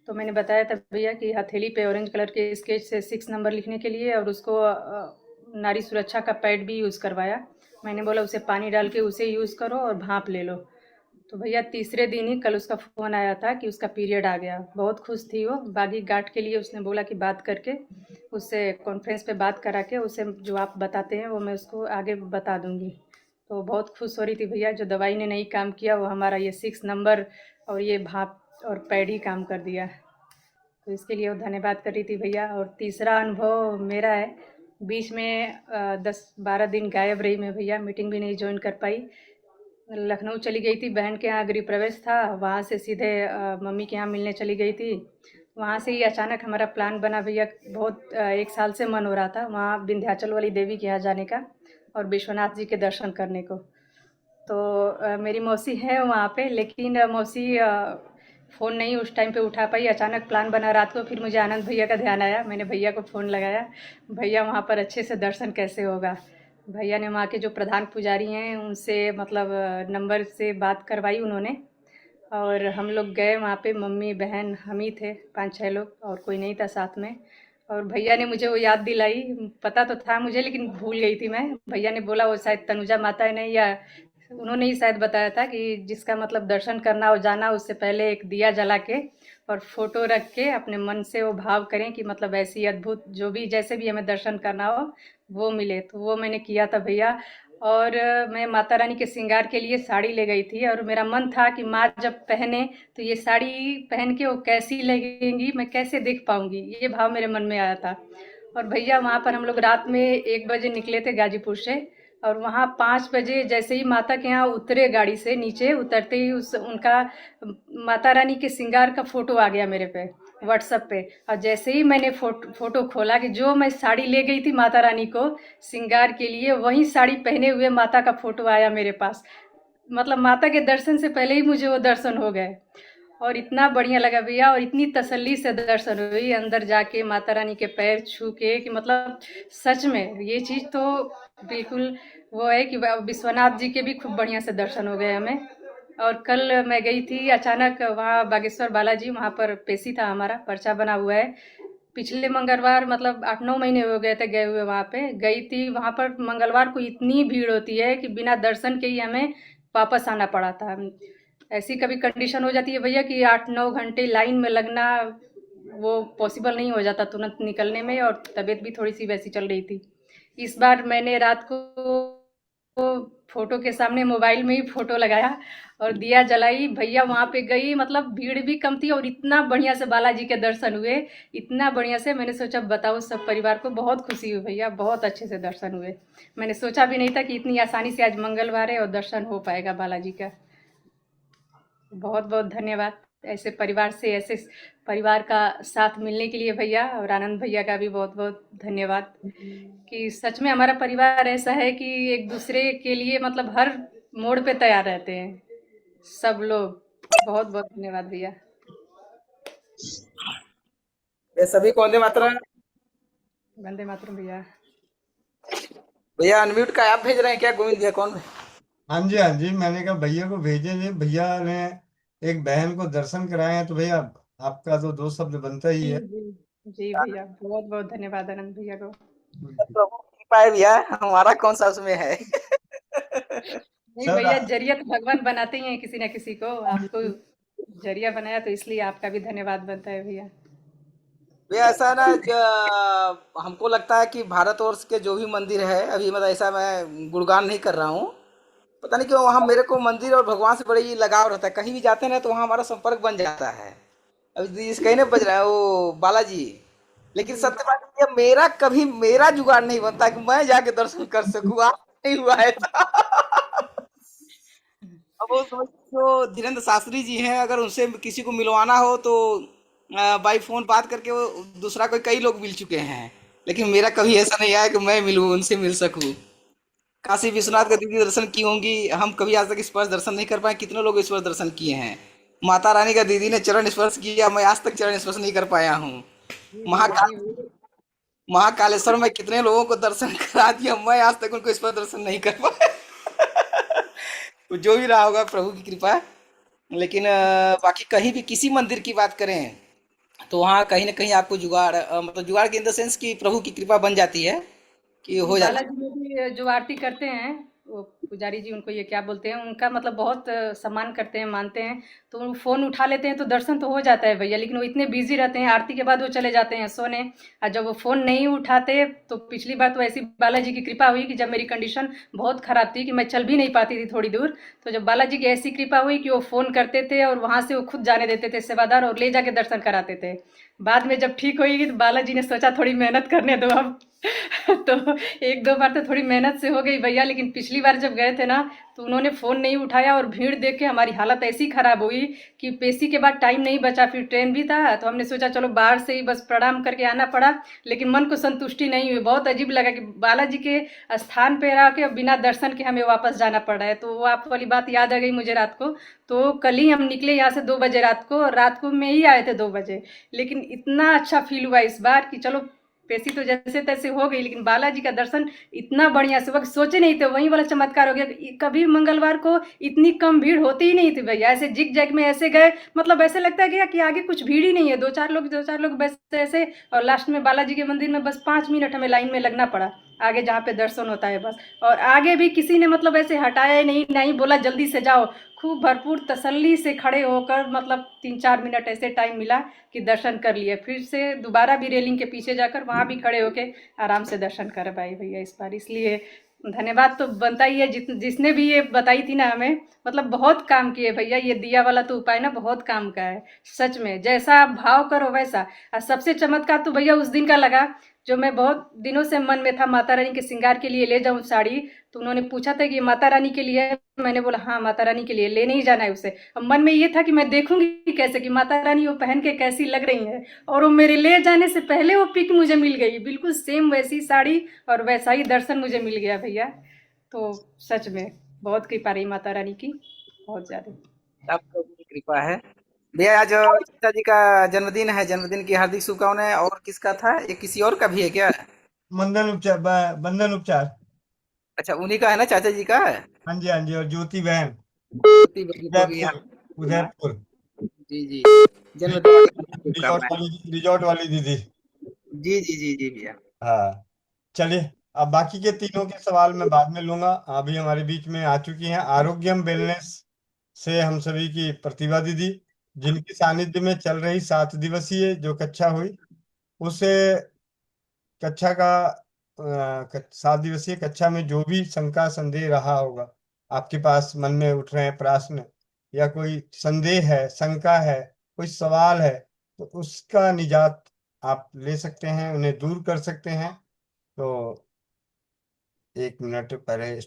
तो मैंने बताया था भैया कि हथेली पे ऑरेंज कलर के स्केच से 6 नंबर लिखने के लिए, और उसको नारी सुरक्षा का पैड भी यूज़ करवाया। मैंने बोला उसे पानी डाल के उसे यूज़ करो और भाप ले लो। तो भैया तीसरे दिन ही कल उसका फ़ोन आया था कि उसका पीरियड आ गया। बहुत खुश थी वो। बागी गांठ के लिए उसने बोला कि बात करके उससे कॉन्फ्रेंस पे बात करा के उसे जो आप बताते हैं वो मैं उसको आगे बता दूंगी। तो बहुत खुश हो रही थी भैया। जो दवाई ने नहीं काम किया वो हमारा ये 6 नंबर और ये भाप और पैड ही काम कर दिया। तो इसके लिए वो धन्यवाद कर रही थी भैया। और तीसरा अनुभव मेरा है, बीच में 10-12 दिन गायब रही मैं भैया, मीटिंग भी नहीं ज्वाइन कर पाई। लखनऊ चली गई थी, बहन के यहाँ गृह प्रवेश था, वहाँ से सीधे मम्मी के यहाँ मिलने चली गई थी। वहाँ से ही अचानक हमारा प्लान बना भैया। बहुत 1 साल से मन हो रहा था वहाँ विंध्याचल वाली देवी के यहाँ जाने का और विश्वनाथ जी के दर्शन करने को। तो मेरी मौसी है वहाँ पे, लेकिन मौसी फ़ोन नहीं उस टाइम पे उठा पाई। अचानक प्लान बना रात को, फिर मुझे आनंद भैया का ध्यान आया। मैंने भैया को फ़ोन लगाया, भैया वहाँ पर अच्छे से दर्शन कैसे होगा। भैया ने वहाँ के जो प्रधान पुजारी हैं उनसे मतलब नंबर से बात करवाई उन्होंने, और हम लोग गए वहाँ पे। मम्मी बहन हम ही थे, 5-6 लोग, और कोई नहीं था साथ में। और भैया ने मुझे वो याद दिलाई, पता तो था मुझे लेकिन भूल गई थी मैं। भैया ने बोला वो शायद तनुजा माता है नहीं, या उन्होंने ही शायद बताया था कि जिसका मतलब दर्शन करना हो जाना, उससे पहले एक दिया जला के और फोटो रख के अपने मन से वो भाव करें कि मतलब ऐसी अद्भुत जो भी जैसे भी हमें दर्शन करना हो वो मिले। तो वो मैंने किया था भैया। और मैं माता रानी के श्रृंगार के लिए साड़ी ले गई थी, और मेरा मन था कि माँ जब पहने तो ये साड़ी पहन के वो कैसी लगेंगी, मैं कैसे देख पाऊंगी, ये भाव मेरे मन में आया था। और भैया वहाँ पर हम लोग रात में 1 बजे निकले थे गाजीपुर से, और वहाँ 5 बजे जैसे ही माता के यहाँ उतरे, गाड़ी से नीचे उतरते ही उनका माता रानी के श्रृंगार का फोटो आ गया मेरे पे व्हाट्सएप पे। और जैसे ही मैंने फोटो खोला कि जो मैं साड़ी ले गई थी माता रानी को श्रृंगार के लिए, वही साड़ी पहने हुए माता का फोटो आया मेरे पास। मतलब माता के दर्शन से पहले ही मुझे वो दर्शन हो गए, और इतना बढ़िया लगा भैया। और इतनी तसल्ली से दर्शन हुई अंदर जाके माता रानी के पैर छू के, कि मतलब सच में ये चीज़ तो बिल्कुल वो है कि विश्वनाथ जी के भी खूब बढ़िया से दर्शन हो गए हमें। और कल मैं गई थी अचानक वहाँ बागेश्वर बालाजी, वहाँ पर पेशी था हमारा, पर्चा बना हुआ है। पिछले मंगलवार मतलब 8-9 महीने हो गए थे गए हुए, वहाँ पे गई थी। वहाँ पर मंगलवार को इतनी भीड़ होती है कि बिना दर्शन के ही हमें वापस आना पड़ा था। ऐसी कभी कंडीशन हो जाती है भैया कि 8-9 घंटे लाइन में लगना वो पॉसिबल नहीं हो जाता तुरंत निकलने में, और तबीयत भी थोड़ी सी वैसी चल रही थी। इस बार मैंने रात को फोटो के सामने मोबाइल में ही फोटो लगाया और दिया जलाई भैया। वहाँ पे गई, मतलब भीड़ भी कम थी और इतना बढ़िया से बालाजी के दर्शन हुए, इतना बढ़िया से। मैंने सोचा बताओ, सब परिवार को बहुत खुशी हुई भैया, बहुत अच्छे से दर्शन हुए। मैंने सोचा भी नहीं था कि इतनी आसानी से आज मंगलवार है और दर्शन हो पाएगा बालाजी का। बहुत बहुत धन्यवाद ऐसे परिवार से, ऐसे परिवार का साथ मिलने के लिए भैया। और आनंद भैया का भी बहुत बहुत धन्यवाद कि सच में हमारा परिवार ऐसा है कि एक दूसरे के लिए मतलब हर मोड़ पे तैयार रहते हैं सब लोग। बहुत बहुत धन्यवाद भैया। ये सभी को वंदे मातरम। वंदे मातरम भैया। भैया अनम्यूट का ऐप भेज रहे हैं क्या गोविंद भैया? कौन? हाँ जी हाँ जी, मैंने कहा भैया को भेजे जी। भैया ने एक बहन को दर्शन कराए हैं, तो भैया आपका तो 2 शब्द बनता ही है। जी भैया, बहुत बहुत धन्यवाद आनंद भैया को। प्रभु की कृपा है भैया, हमारा कौन सा उसमें है। नहीं भैया, जरिया तो भगवान बनाते ही हैं किसी ना किसी को। आपको जरिया बनाया तो इसलिए आपका भी धन्यवाद बनता है भैया। भैया ऐसा है ना हमको लगता है कि भारतवर्ष के जो भी मंदिर है, अभी मतलब ऐसा मैं गुणगान नहीं कर रहा हूँ, पता नहीं क्यों वहाँ मेरे को मंदिर और भगवान से बड़ी लगाव रहता है। कहीं भी जाते हैं ना तो वहाँ हमारा संपर्क बन जाता है। अभी कहीं ना बज रहा है वो बालाजी, लेकिन सत्य बात ये है, मेरा कभी मेरा जुगाड़ नहीं बनता कि मैं जाके दर्शन कर सकूँ। आज नहीं हुआ है अब वो समझ जो धीरेन्द्र शास्त्री जी हैं, अगर उनसे किसी को मिलवाना हो तो बाई फोन बात करके वो दूसरा कोई कई लोग मिल चुके हैं, लेकिन मेरा कभी ऐसा नहीं आया कि मैं मिलूं, उनसे मिल सकूं। काशी विश्वनाथ का दीदी दर्शन की होंगी, हम कभी आज तक स्पर्श दर्शन नहीं कर पाए। कितने लोग स्पर्श दर्शन किए हैं। माता रानी का दीदी ने चरण स्पर्श किया, मैं आज तक चरण स्पर्श नहीं कर पाया हूँ। महाकाल महाकालेश्वर में कितने लोगों को दर्शन करा दिया, मैं आज तक उनको स्पर्श दर्शन नहीं कर पाया। तो जो भी रहा होगा प्रभु की कृपा। लेकिन बाकी कहीं भी किसी मंदिर की बात करें तो वहाँ कहीं ना कहीं आपको जुगाड़ मतलब जुगाड़ के इन द सेंस कि प्रभु की कृपा बन जाती है कि हो जाता है। बालाजी में भी जो आरती करते हैं, वो पुजारी जी उनको ये क्या बोलते हैं, उनका मतलब बहुत सम्मान करते हैं, मानते हैं। तो वो फ़ोन उठा लेते हैं तो दर्शन तो हो जाता है भैया, लेकिन वो इतने बिजी रहते हैं, आरती के बाद वो चले जाते हैं सोने। और जब वो फ़ोन नहीं उठाते तो पिछली बार तो ऐसी बालाजी की कृपा हुई कि जब मेरी कंडीशन बहुत ख़राब थी कि मैं चल भी नहीं पाती थी थोड़ी दूर, तो जब बालाजी की ऐसी कृपा हुई कि वो फ़ोन करते थे और वहाँ से वो खुद जाने देते थे सेवादार और ले जाके दर्शन कराते थे। बाद में जब ठीक होगी तो बालाजी ने सोचा थोड़ी मेहनत करने दो अब। तो एक दो बार तो थोड़ी मेहनत से हो गई भैया, लेकिन पिछली बार जब गए थे ना तो उन्होंने फ़ोन नहीं उठाया और भीड़ देख के हमारी हालत ऐसी ख़राब हुई कि पेशी के बाद टाइम नहीं बचा, फिर ट्रेन भी था तो हमने सोचा चलो बाहर से ही बस प्रणाम करके आना पड़ा। लेकिन मन को संतुष्टि नहीं हुई, बहुत अजीब लगा कि बालाजी के स्थान पे रह के बिना दर्शन के हमें वापस जाना पड़ रहा है। तो वो आप वाली बात याद आ गई मुझे रात को। तो कल ही हम निकले यहाँ से 2 बजे रात को, और रात को में ही आए थे 2 बजे। लेकिन इतना अच्छा फील हुआ इस बार कि चलो पेशी तो जैसे तैसे हो गई, लेकिन बालाजी का दर्शन इतना बढ़िया से, वक्त सोचे नहीं थे, वहीं वाला चमत्कार हो गया। कभी मंगलवार को इतनी कम भीड़ होती ही नहीं थी भैया, ऐसे जिग जैग में ऐसे गए, मतलब ऐसे लगता है कि आगे कुछ भीड़ ही नहीं है, दो चार लोग बस ऐसे। और लास्ट में बालाजी के मंदिर में बस 5 मिनट हमें लाइन में लगना पड़ा, आगे जहाँ पे दर्शन होता है बस। और आगे भी किसी ने मतलब ऐसे हटाया ही नहीं, नहीं बोला जल्दी से जाओ, खूब भरपूर तसल्ली से खड़े होकर मतलब 3-4 मिनट ऐसे टाइम मिला कि दर्शन कर लिए। फिर से दोबारा भी रेलिंग के पीछे जाकर वहाँ भी खड़े होके आराम से दर्शन कर पाए भैया इस बार। इसलिए धन्यवाद तो बनता ही है जिसने भी ये बताई थी ना हमें, मतलब बहुत काम किए भैया। ये दिया वाला तो उपाय ना बहुत काम का है सच में, जैसा आप भाव करो वैसा। और सबसे चमत्कार तो भैया उस दिन का लगा, जो मैं बहुत दिनों से मन में था माता रानी के श्रृंगार के लिए ले जाऊं साड़ी। तो उन्होंने पूछा था कि ये माता रानी के लिए है, मैंने बोला हाँ माता रानी के लिए, लेने ही जाना है उसे। अब मन में ये था कि मैं देखूंगी कैसे कि माता रानी वो पहन के कैसी लग रही है, और वो मेरे ले जाने से पहले वो पिक मुझे मिल गई, बिल्कुल सेम वैसी साड़ी और वैसा ही दर्शन मुझे मिल गया भैया। तो सच में बहुत कृपा रही माता रानी की, बहुत ज्यादा। आपको भी कृपा है। भैया आज सीता जी का जन्मदिन है, जन्मदिन की हार्दिक शुभकामनाएं। और किसका था ये, किसी और का भी है क्या? बंधन उपचार। अच्छा उन्हीं का है ना, चाचा जी का? हाँ जी हाँ जी, और ज्योति बहन ज्योति बहन को भी उदयपुर, उदयपुर। जी जी, जन्मदिन की हार्दिक शुभकामनाएं। रिजॉर्ट वाली दीदी। जी जी जी जी भैया। हाँ, चलिए अब बाकी के तीनों के सवाल मैं बाद में लूंगा। अभी हमारे बीच में आ चुकी हैं आरोग्यम वेलनेस से हम सभी की प्रतिभा दीदी, जिनके सानिध्य में चल रही 7 दिवसीय जो कक्षा हुई, उस कक्षा का 7 दिवसीय कक्षा में जो भी शंका संदेह रहा होगा, आपके पास मन में उठ रहे हैं प्रश्न या कोई संदेह है, शंका है, कोई सवाल है, तो उसका निजात आप ले सकते हैं, उन्हें दूर कर सकते हैं। तो 1 मिनट पहले